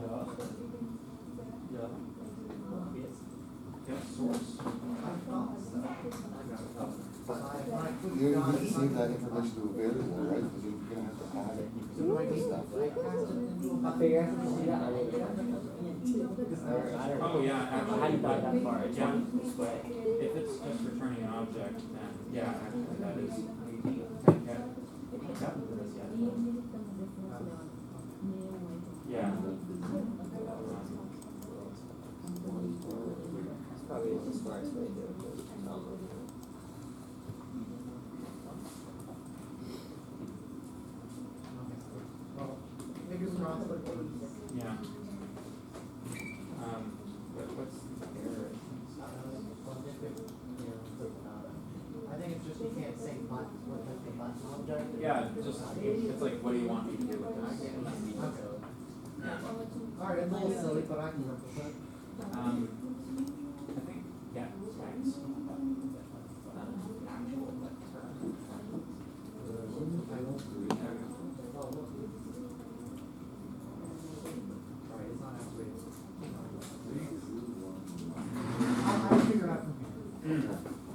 Yeah, source.
You need to save that information to a variable, right? Because you're gonna have to add it.
So do I need to like cast it into a
I
button?
figure I can see that. I don't know.
Oh, yeah,
I hadn't got that far. I just
Yeah.
wanted to display.
If it's just returning an object, then, yeah, actually, that is, yeah.
It's probably the smartest way to do it.
Well, fingers crossed, but
Yeah. What's the error?
I think it's just you can't say button with like the button object.
Yeah, just, it's like, what do you want me to do with this?
Okay. Alright, it's a little silly, but I can work with it.
I think, yeah, thanks.
Alright, it's not actually. I'll figure it out from here.
Mm.
I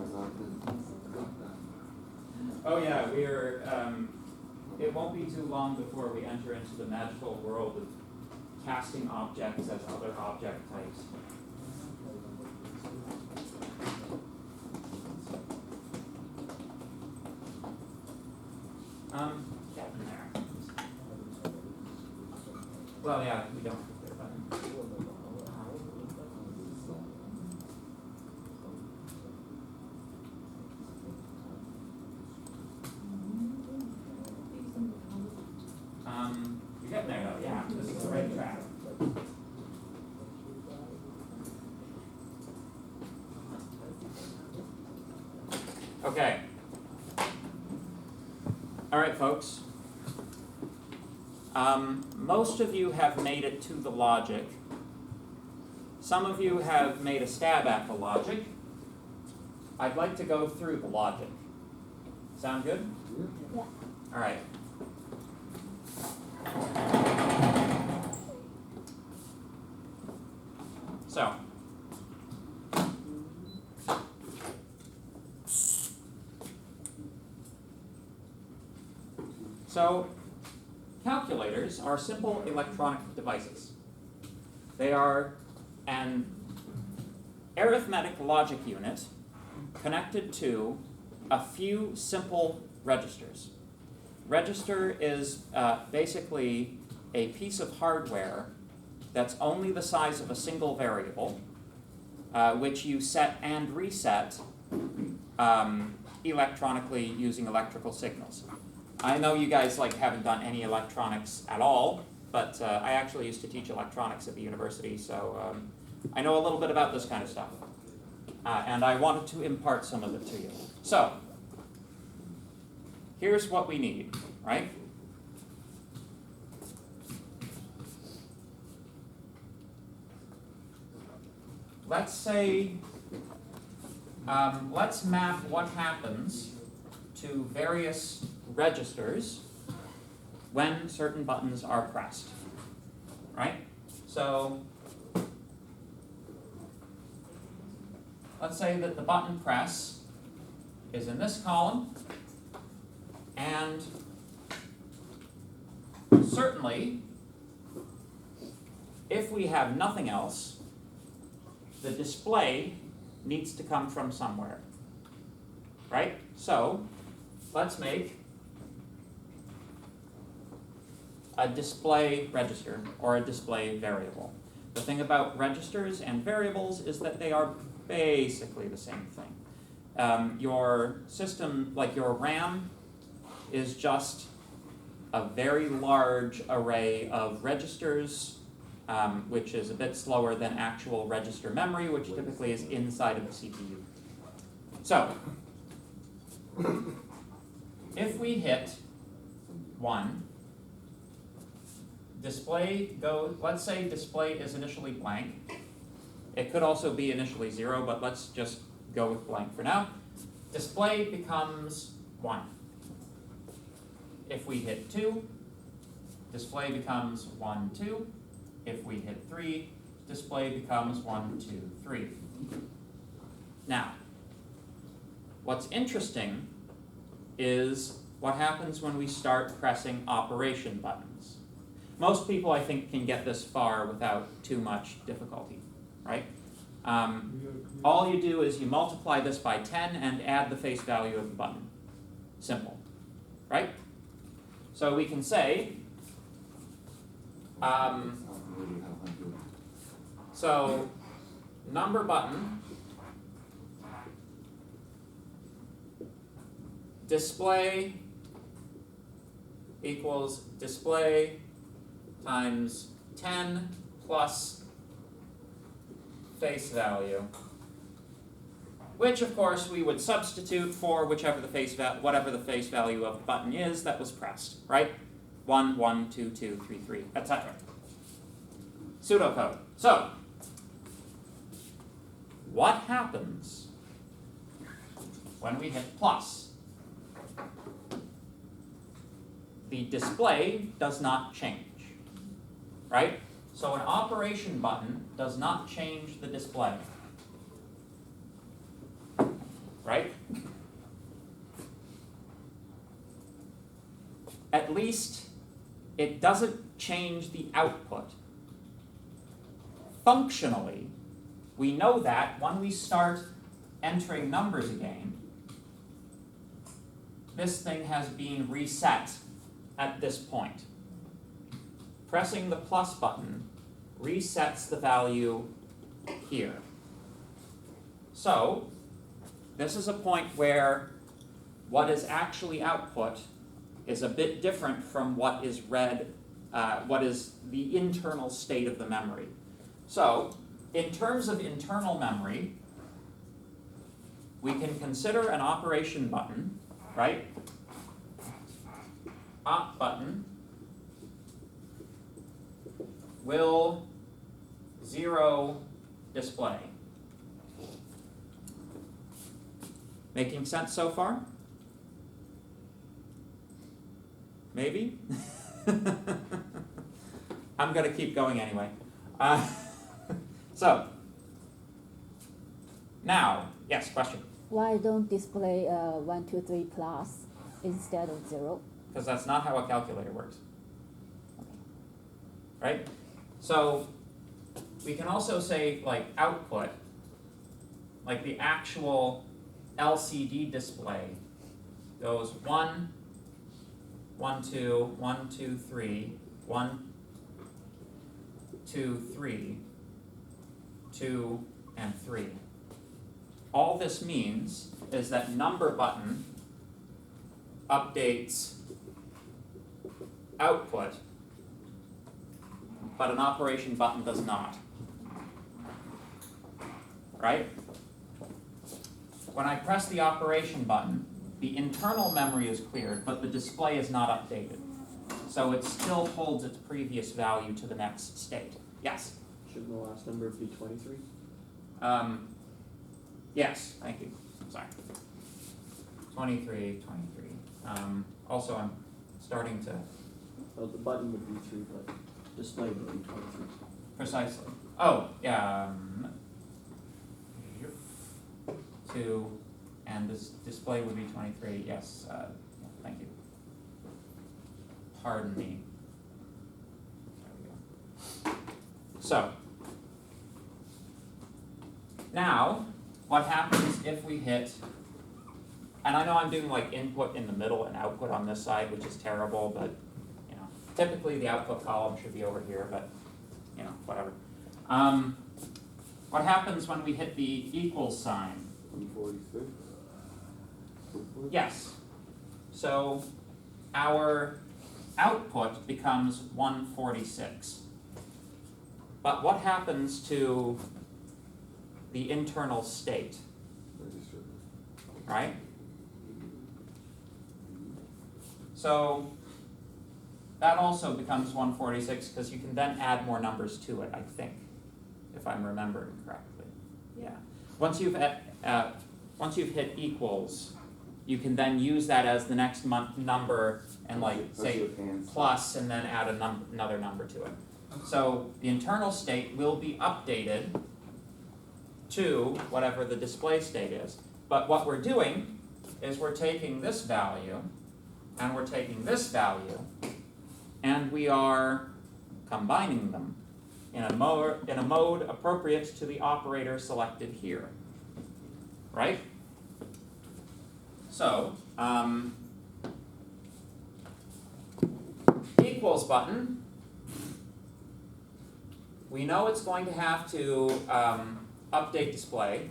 got that.
Oh yeah, it won't be too long before we enter into the magical world of casting objects as other object types. Getting there. Well, yeah, we don't have a clear button. You're getting there though, yeah, this is the right track. Okay. All right, folks. Most of you have made it to the logic. Some of you have made a stab at the logic. I'd like to go through the logic. Sound good?
Yeah.
All right. So, calculators are simple electronic devices. They are an arithmetic logic unit connected to a few simple registers. Register is basically a piece of hardware that's only the size of a single variable, which you set and reset electronically using electrical signals. I know you guys haven't done any electronics at all, but I actually used to teach electronics at the university, so I know a little bit about this kind of stuff. And I wanted to impart some of it to you. So, here's what we need, right? Let's say, let's map what happens to various registers when certain buttons are pressed, right? So, let's say that the button press is in this column, and certainly, if we have nothing else, the display needs to come from somewhere, right? So, let's make a display register or a display variable. The thing about registers and variables is that they are basically the same thing. Your system, like your RAM, is just a very large array of registers, which is a bit slower than actual register memory, which typically is inside of the CPU. So, if we hit 1, display goes, let's say display is initially blank. It could also be initially 0, but let's just go with blank for now. Display becomes 1. If we hit 2, display becomes 1, 2. If we hit 3, display becomes 1, 2, 3. Now, what's interesting is what happens when we start pressing operation buttons. Most people, I think, can get this far without too much difficulty, right? All you do is you multiply this by 10 and add the face value of the button. Simple, right? So we can say, so number button display equals display times 10 plus face value, which of course we would substitute for whatever the face value of the button is that was pressed, right? 1, 1, 2, 2, 3, 3, etc. Pseudocode. So, what happens when we hit plus? The display does not change, right? So an operation button does not change the display, right? At least it doesn't change the output. Functionally, we know that when we start entering numbers again, this thing has been reset at this point. Pressing the plus button resets the value here. So, this is a point where what is actually output is a bit different from what is read, what is the internal state of the memory. So, in terms of internal memory, we can consider an operation button, right? Op button will 0 display. Making sense so far? Maybe? I'm gonna keep going anyway. Uh, so, now, yes, question,
Why don't display 1, 2, 3 plus instead of 0?
because that's not how a calculator works. Right? So, we can also say like output, like the actual LCD display goes 1, 1, 2, 1, 2, 3, 1, 2, 3, 2, and 3. All this means is that number button updates output, but an operation button does not. Right? When I press the operation button, the internal memory is cleared, but the display is not updated. So it still holds its previous value to the next state. Yes?
Shouldn't the last number be 23?
Yes, thank you. Sorry. 23. Also, I'm starting to
Oh, the button would be 3, but display would be 23.
precisely. Oh, yeah. 2, and this display would be 23. Yes. Yeah, thank you. Pardon me. There we go. So now, what happens if we hit? And I know I'm doing like input in the middle and output on this side, which is terrible, but you know, typically the output column should be over here, but you know, whatever. What happens when we hit the equals sign?
146.
Yes. So our output becomes 146. But what happens to the internal state,
Register.
right? So that also becomes 146 because you can then add more numbers to it, I think, if I'm remembering correctly. Yeah. Once you've hit equals, you can then use that as the next number and like say plus and then add another number to it. So the internal state will be updated to whatever the display state is. But what we're doing is we're taking this value and we're taking this value and we are combining them in a mode appropriate to the operator selected here. Right? So, equals button, we know it's going to have to update display.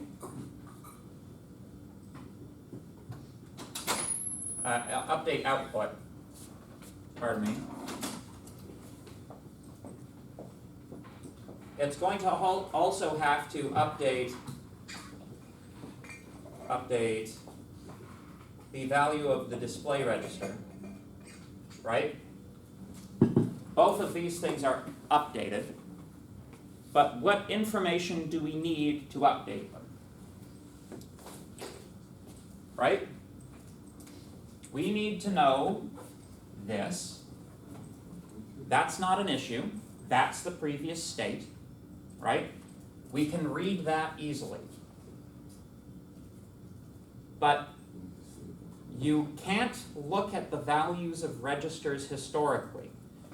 Update output, pardon me. It's going to also have to update the value of the display register, right? Both of these things are updated, but what information do we need to update them? Right? We need to know this. That's not an issue. That's the previous state, right? We can read that easily. But you can't look at the values of registers historically.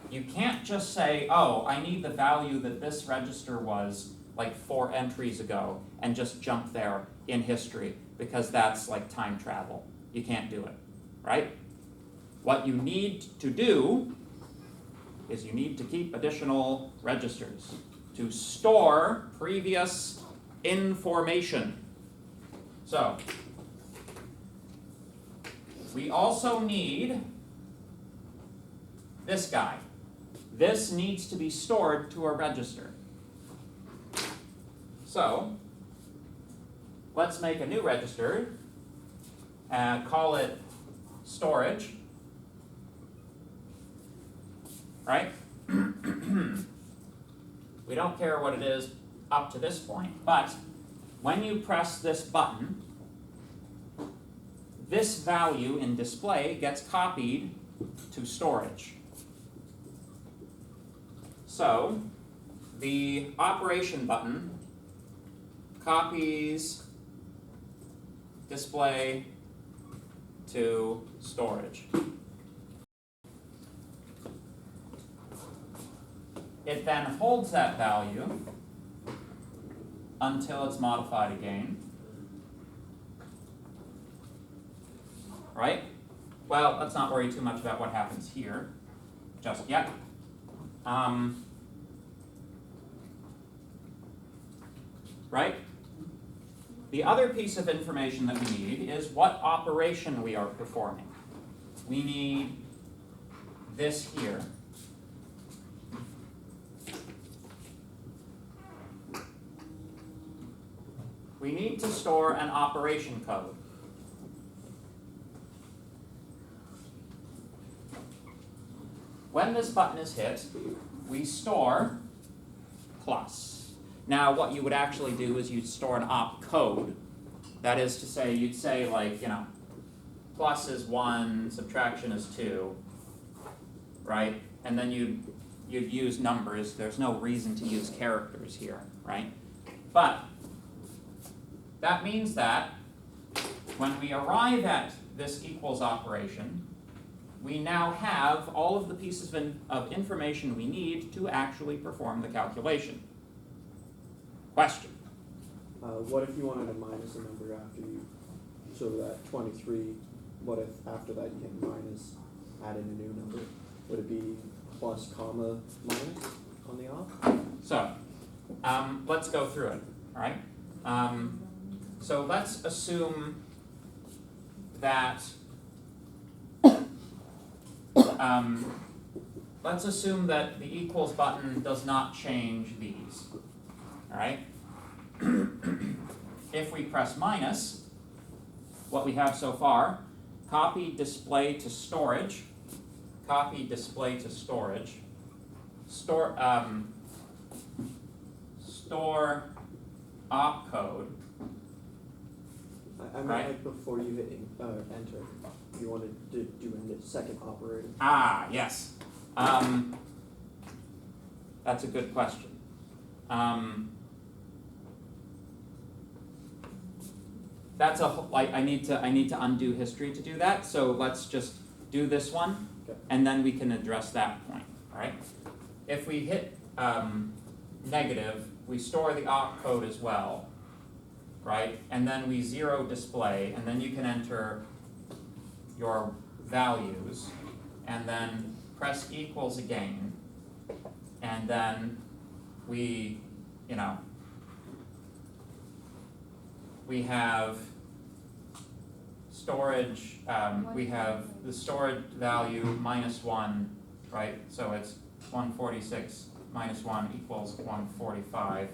You can't just say, oh, I need the value that this register was like 4 entries ago and just jump there in history because that's like time travel. You can't do it, right? What you need to do is you need to keep additional registers to store previous information. So, we also need this guy. This needs to be stored to a register. So, let's make a new register and call it storage. Right? We don't care what it is up to this point, but when you press this button, this value in display gets copied to storage. So the operation button copies display to storage. It then holds that value until it's modified again. Right? Well, let's not worry too much about what happens here just yet. Right? The other piece of information that we need is what operation we are performing. We need this here. We need to store an operation code. When this button is hit, we store plus. Now what you would actually do is you'd store an op code. That is to say, you'd say like, plus is 1, subtraction is 2, right? And then you'd use numbers. There's no reason to use characters here, right? But that means that when we arrive at this equals operation, we now have all of the pieces of information we need to actually perform the calculation. Question?
What if you wanted to minus a number after you, so that 23, what if after that you hit minus, add in a new number? Would it be plus, comma, minus on the op?
So, let's go through it, all right? So let's assume that the equals button does not change these, all right? If we press minus, what we have so far, copy display to storage, copy display to storage, store opcode.
I meant
Right.
like before you hit enter, you wanted to do a second operator.
Ah, yes. That's a good question. That's I need to undo history to do that. So let's just do this one,
Okay.
and then we can address that point. All right. If we hit negative, we store the opcode as well, right? And then we zero display, and then you can enter your values, and then press equals again, and then we have storage, we have the storage value -1, right? So it's 146 minus 1 equals 145,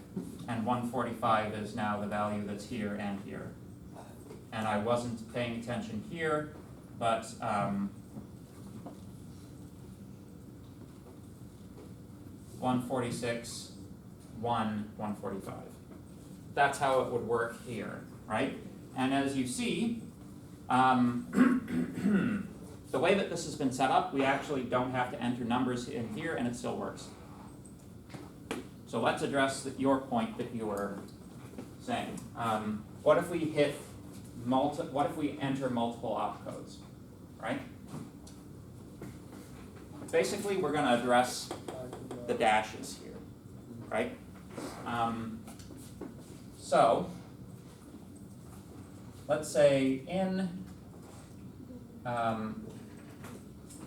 and 145 is now the value that's here and here. And I wasn't paying attention here, but 146, 145. That's how it would work here, right? And as you see, the way that this has been set up, we actually don't have to enter numbers in here, and it still works. So let's address your point that you were saying. What if we hit what if we enter multiple opcodes, right? Basically, we're going to address the dashes here, right? So let's say in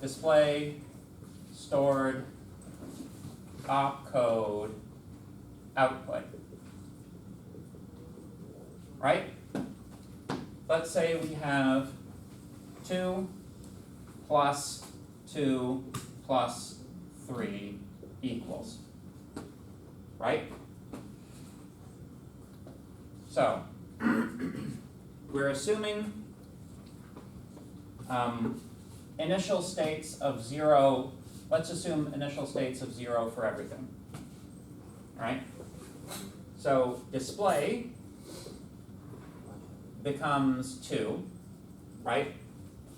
display stored opcode output, right? Let's say we have 2 plus 2 plus 3 equals, right? So we're assuming initial states of 0, let's assume initial states of 0 for everything, right? So display becomes 2, right?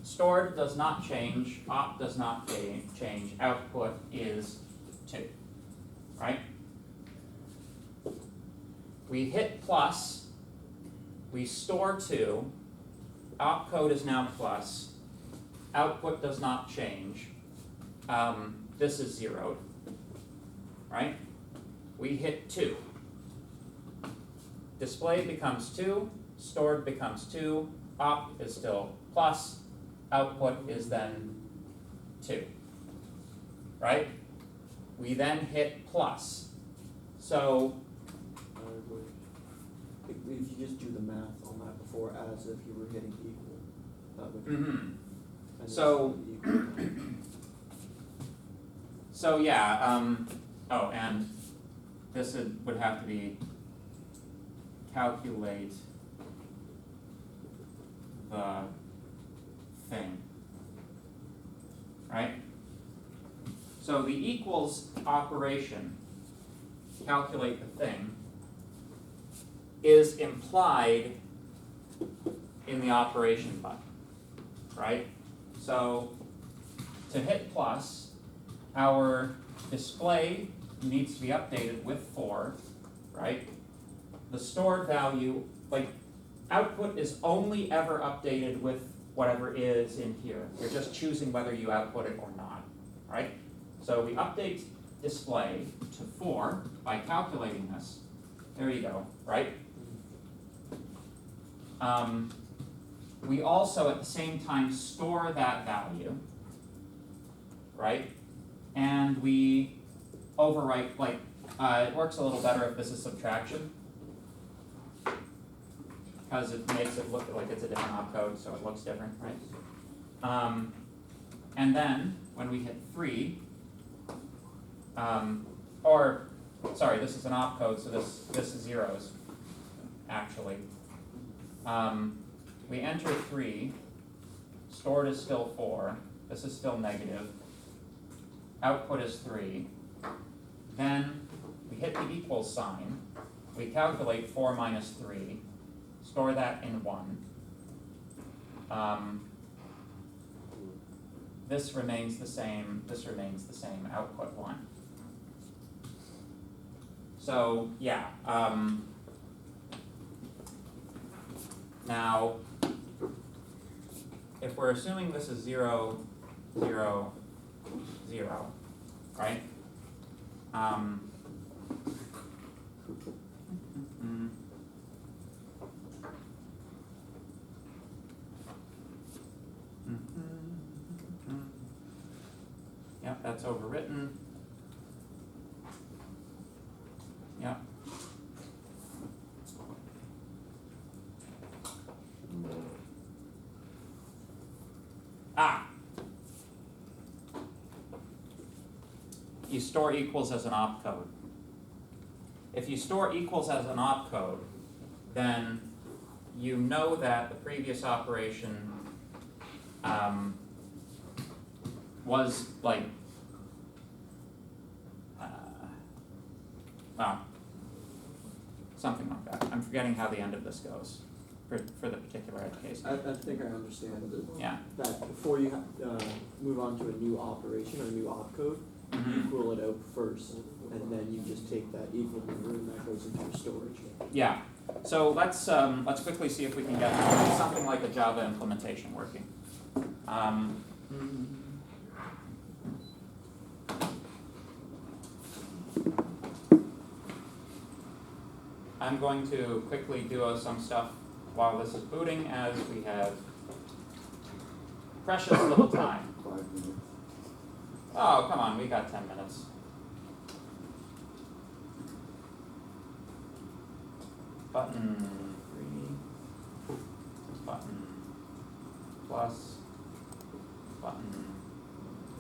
Stored does not change, op does not change, output is 2. right? We hit plus, we store 2, opcode is now plus, output does not change, this is zeroed, right? We hit 2. Display becomes 2, stored becomes 2, op is still plus, output is then 2, right? We then hit plus. So,
If you just do the math on that before, as if you were hitting equal, that would.
mhm.
and
So-
it's equal.
So yeah, oh, and this would have to be calculate the thing, right? So the equals operation, calculate the thing, is implied in the operation button, right? So to hit plus, our display needs to be updated with 4, right? The stored value, like, output is only ever updated with whatever is in here. You're just choosing whether you output it or not, right? So we update display to 4 by calculating this. There you go, right? We also at the same time store that value, right? And we overwrite, like, it works a little better if this is subtraction, because it makes it look like it's a different opcode, so it looks different, right? And then when we hit 3, or sorry, this is an opcode, so this is zeros, actually. We enter 3, stored is still 4, this is still negative, output is 3, then we hit the equals sign, we calculate 4 minus 3, store that in 1. This remains the same, output 1. So, yeah, now, if we're assuming this is 0, 0, 0, right? Yep, that's overwritten. Yep. Ah! You store equals as an opcode. If you store equals as an opcode, then you know that the previous operation was like, well, something like that. I'm forgetting how the end of this goes for the particular edge case.
I think I understand
Yeah.
that before you move on to a new operation or a new opcode, you equal it out first, and then you just take that equal number and that goes into your storage.
Yeah. So let's quickly see if we can get something like a Java implementation working. I'm going to quickly do some stuff while this is booting, as we have precious little time.
5 minutes.
Oh, come on, we got 10 minutes. Button 3, button plus, button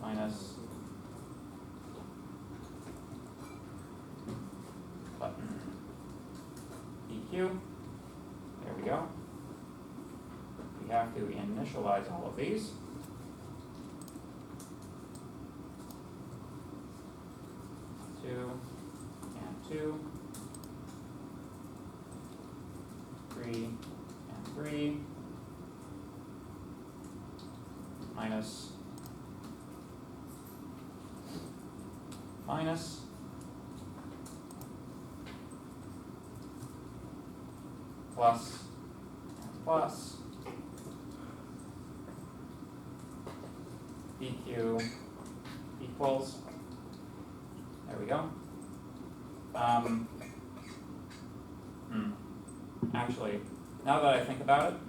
minus, button EQ. There we go. We have to initialize all of these. Two and 2, 3 and 3, minus, plus plus BQ equals, there we go. Actually, now that I think about it,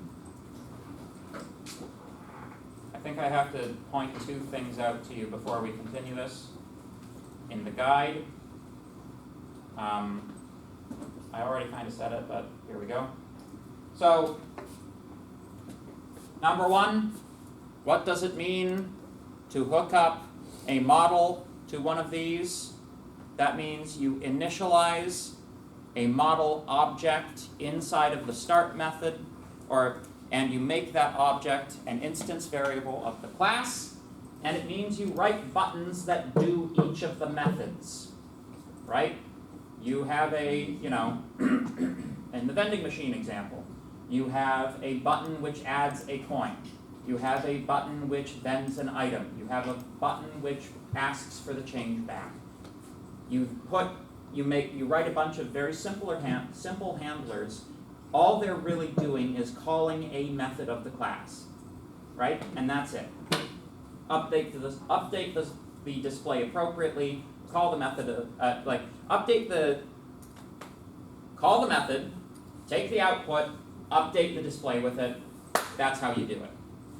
I think I have to point two things out to you before we continue this. In the guide, I already kind of said it, but here we go. So, number one, what does it mean to hook up a model to one of these? That means you initialize a model object inside of the start method, and you make that object an instance variable of the class, and it means you write buttons that do each of the methods, right? You have in the vending machine example, you have a button which adds a coin. You have a button which vends an item. You have a button which asks for the change back. You write a bunch of very simple handlers. All they're really doing is calling a method of the class, right? And that's it. Update the display appropriately. Call the method call the method, take the output, update the display with it. That's how you do it,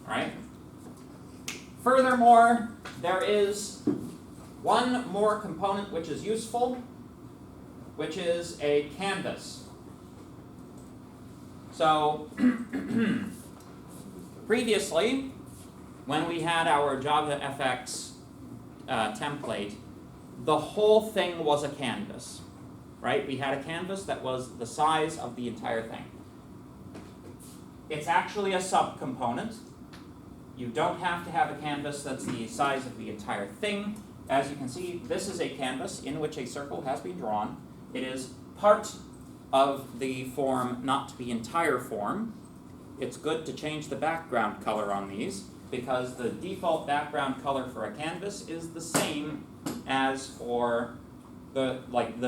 right? Furthermore, there is one more component which is useful, which is a canvas. So, previously, when we had our JavaFX template, the whole thing was a canvas, right? We had a canvas that was the size of the entire thing. It's actually a subcomponent. You don't have to have a canvas that's the size of the entire thing. As you can see, this is a canvas in which a circle has been drawn. It is part of the form, not the entire form. It's good to change the background color on these because the default background color for a canvas is the same as for the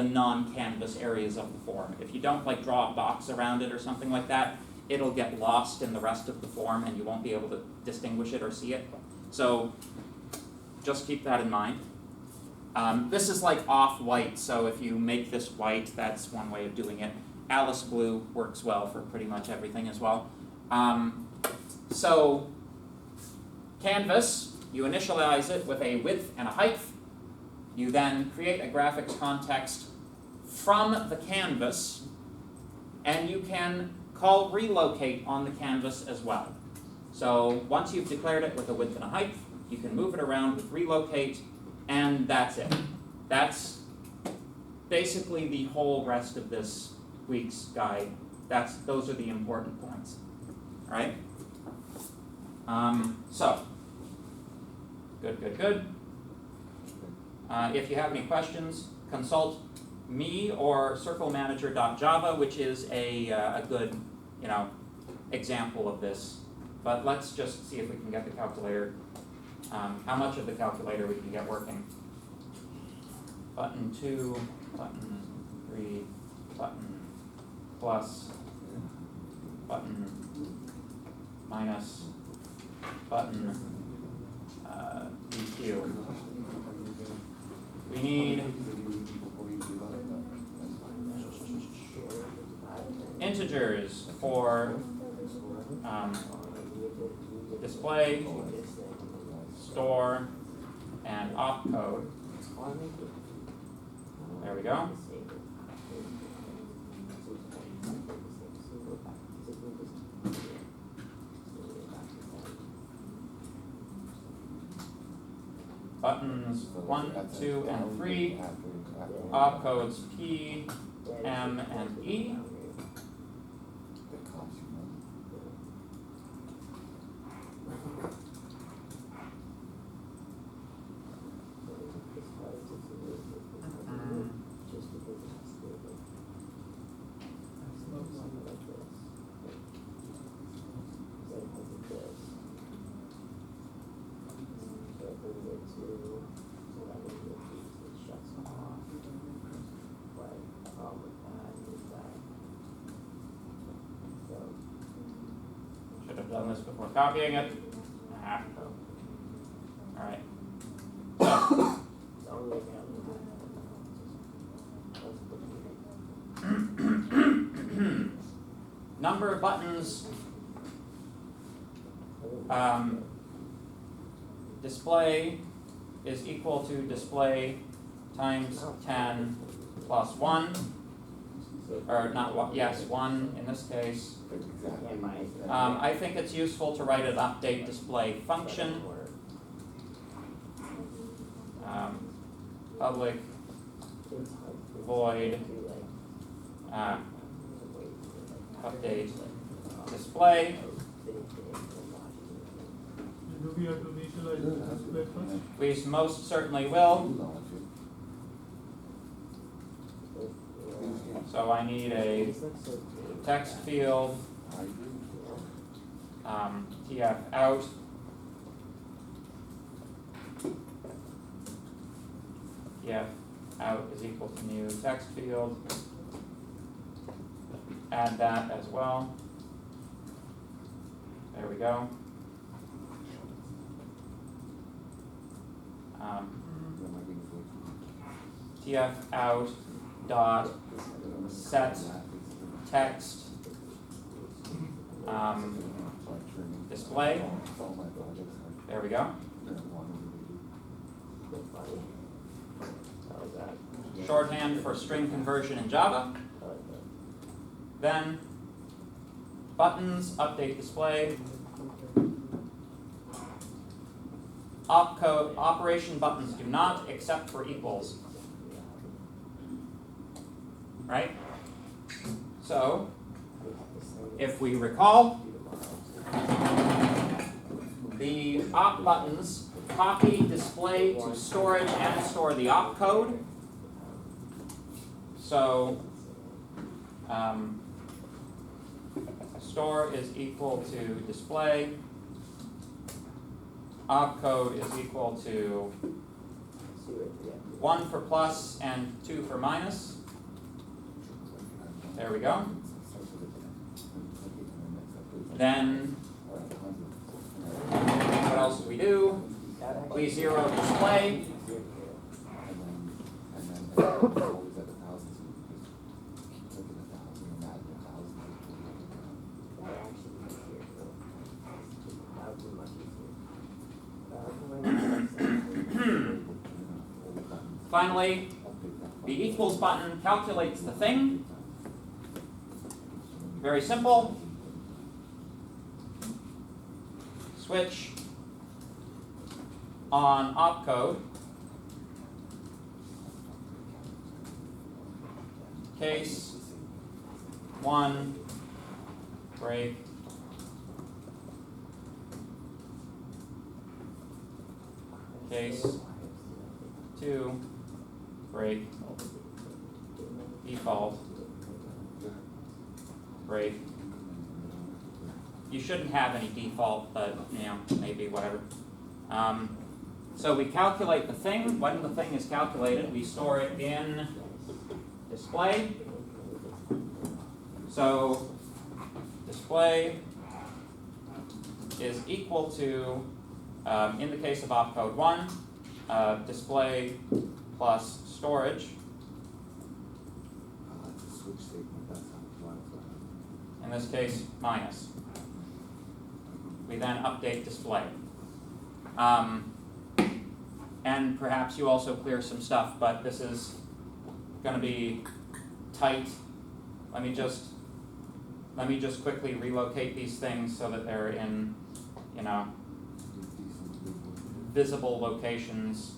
non-canvas areas of the form. If you don't draw a box around it or something like that, it'll get lost in the rest of the form and you won't be able to distinguish it or see it. So just keep that in mind. This is off-white, so if you make this white, that's one way of doing it. Alice Blue works well for pretty much everything as well. So canvas, you initialize it with a width and a height. You then create a graphics context from the canvas, and you can call relocate on the canvas as well. So once you've declared it with a width and a height, you can move it around with relocate, and that's it. That's basically the whole rest of this week's guide. Those are the important points. All right? So, good. If you have any questions, consult me or circlemanager.java, which is a good, example of this. But let's just see if we can get the calculator, how much of the calculator we can get working. Button 2, button 3, button plus, button minus, button EQ. We need integers for display, store, and opcode. There we go. Buttons 1, 2, and 3, opcodes P, M, and E. this before copying it. Ah. Alright. So,
The only way down.
number of buttons, display is equal to display times 10 plus 1, or not one, yes, 1 in this case. I think it's useful to write an update display function. Public void update display.
Do we have to initialize the display first?
We most certainly will. So I need a text field, tf out. Tf out is equal to new text field. Add that as well. There we go. Tf out dot set text display. There we go. Shorthand for string conversion in Java. Then buttons, update display. Opcode, operation buttons do not except for equals. Right? So, if we recall, the op buttons copy display to storage and store the opcode. So, store is equal to display. Opcode is equal to 1 for plus and 2 for minus. There we go. Then, what else do we do? We zero display. Finally, the equals button calculates the thing. Very simple. Switch on opcode. Case 1 break. Case 2 break. Default break. You shouldn't have any default, but maybe whatever. So we calculate the thing. When the thing is calculated, we store it in display. So display is equal to, in the case of opcode 1, display plus storage. In this case, minus. We then update display. And perhaps you also clear some stuff, but this is going to be tight. Let me just quickly relocate these things so that they're in, visible locations.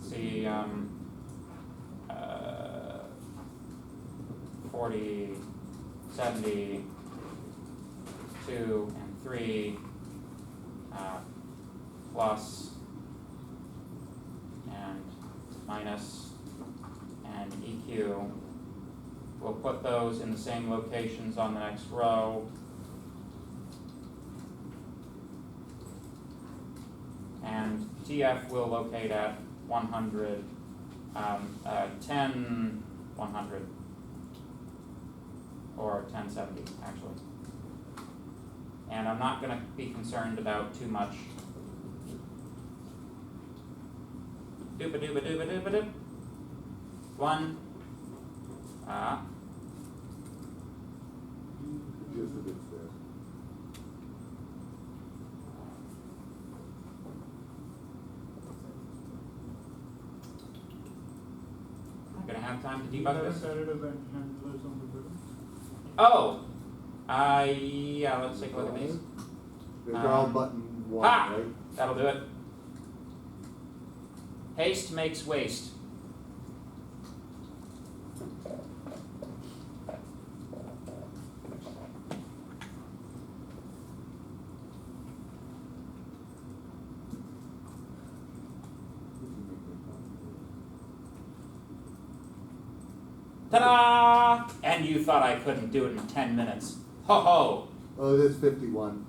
See, 40, 70, 2, and 3, plus, and minus, and EQ. We'll put those in the same locations on the next row. And TF will locate at 100, 10, 100. or 1070 actually. And I'm not gonna be concerned about too much. Dooba dooba dooba dooba doop. One.
Just a bit there.
I'm gonna have time to
Do you
debug
have
this.
started event handlers on the building?
Oh! Yeah, let's take a look at these.
They're all
Um,
button one,
ha!
right?
That'll do it. Haste makes waste. Ta-da! And you thought I couldn't do it in 10 minutes. Ho ho!
Oh, it is 51.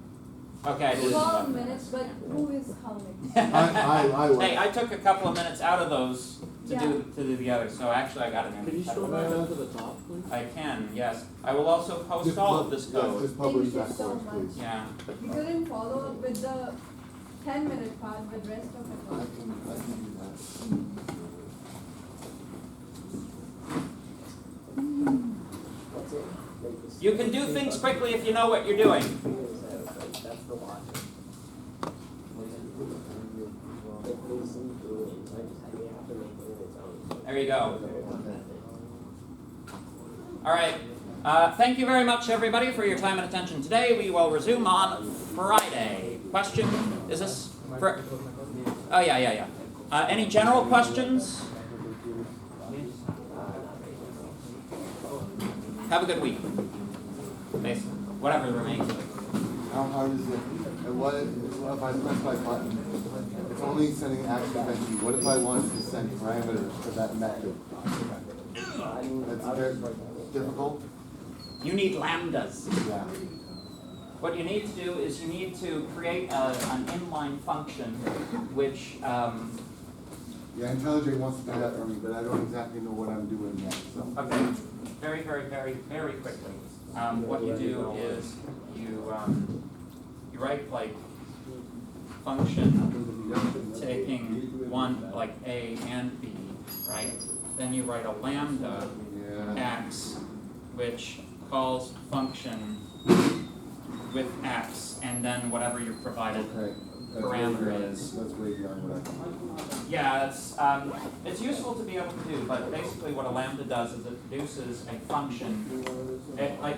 Okay, I did it.
12 minutes, but who is counting?
I was.
Hey, I took a couple of minutes out of those to
Yeah.
do the other, so actually I got it in.
Could you scroll back down to the top, please?
I can, yes. I will also post
Just
all
pub-
of this
yes,
code.
just publish
Thank you
that
so
for us,
much.
please.
Yeah.
You couldn't follow up with the 10-minute part, but rest of it
I
was.
can do that.
That's it. Make this-
You can do things quickly if you know what you're doing.
That's the logic. If these include, so I just, we have to make it in its own.
There you go. All right. Thank you very much, everybody, for your time and attention today. We will resume on Friday. Question? Is this for? Oh, yeah. Any general questions? Have a good week. Basically, whatever remains of it.
How hard is it? And what if I press my button? It's only sending action event to you. What if I wanted to send parameters to that method?
I mean,
That's
I
very
was-
difficult.
You need lambdas.
Yeah.
What you need to do is you need to create an inline function which
Yeah, IntelliJ wants to do that for me, but I don't exactly know what I'm doing yet. So.
okay, very quickly. What you do is you write like function taking one like A and B, right? Then you write a lambda
Yeah.
x which calls function with x and then whatever your provided
Okay. That's
parameter
way beyond-
is.
That's way beyond what I can.
Yeah, it's useful to be able to do, but basically what a lambda does is it produces a function. Like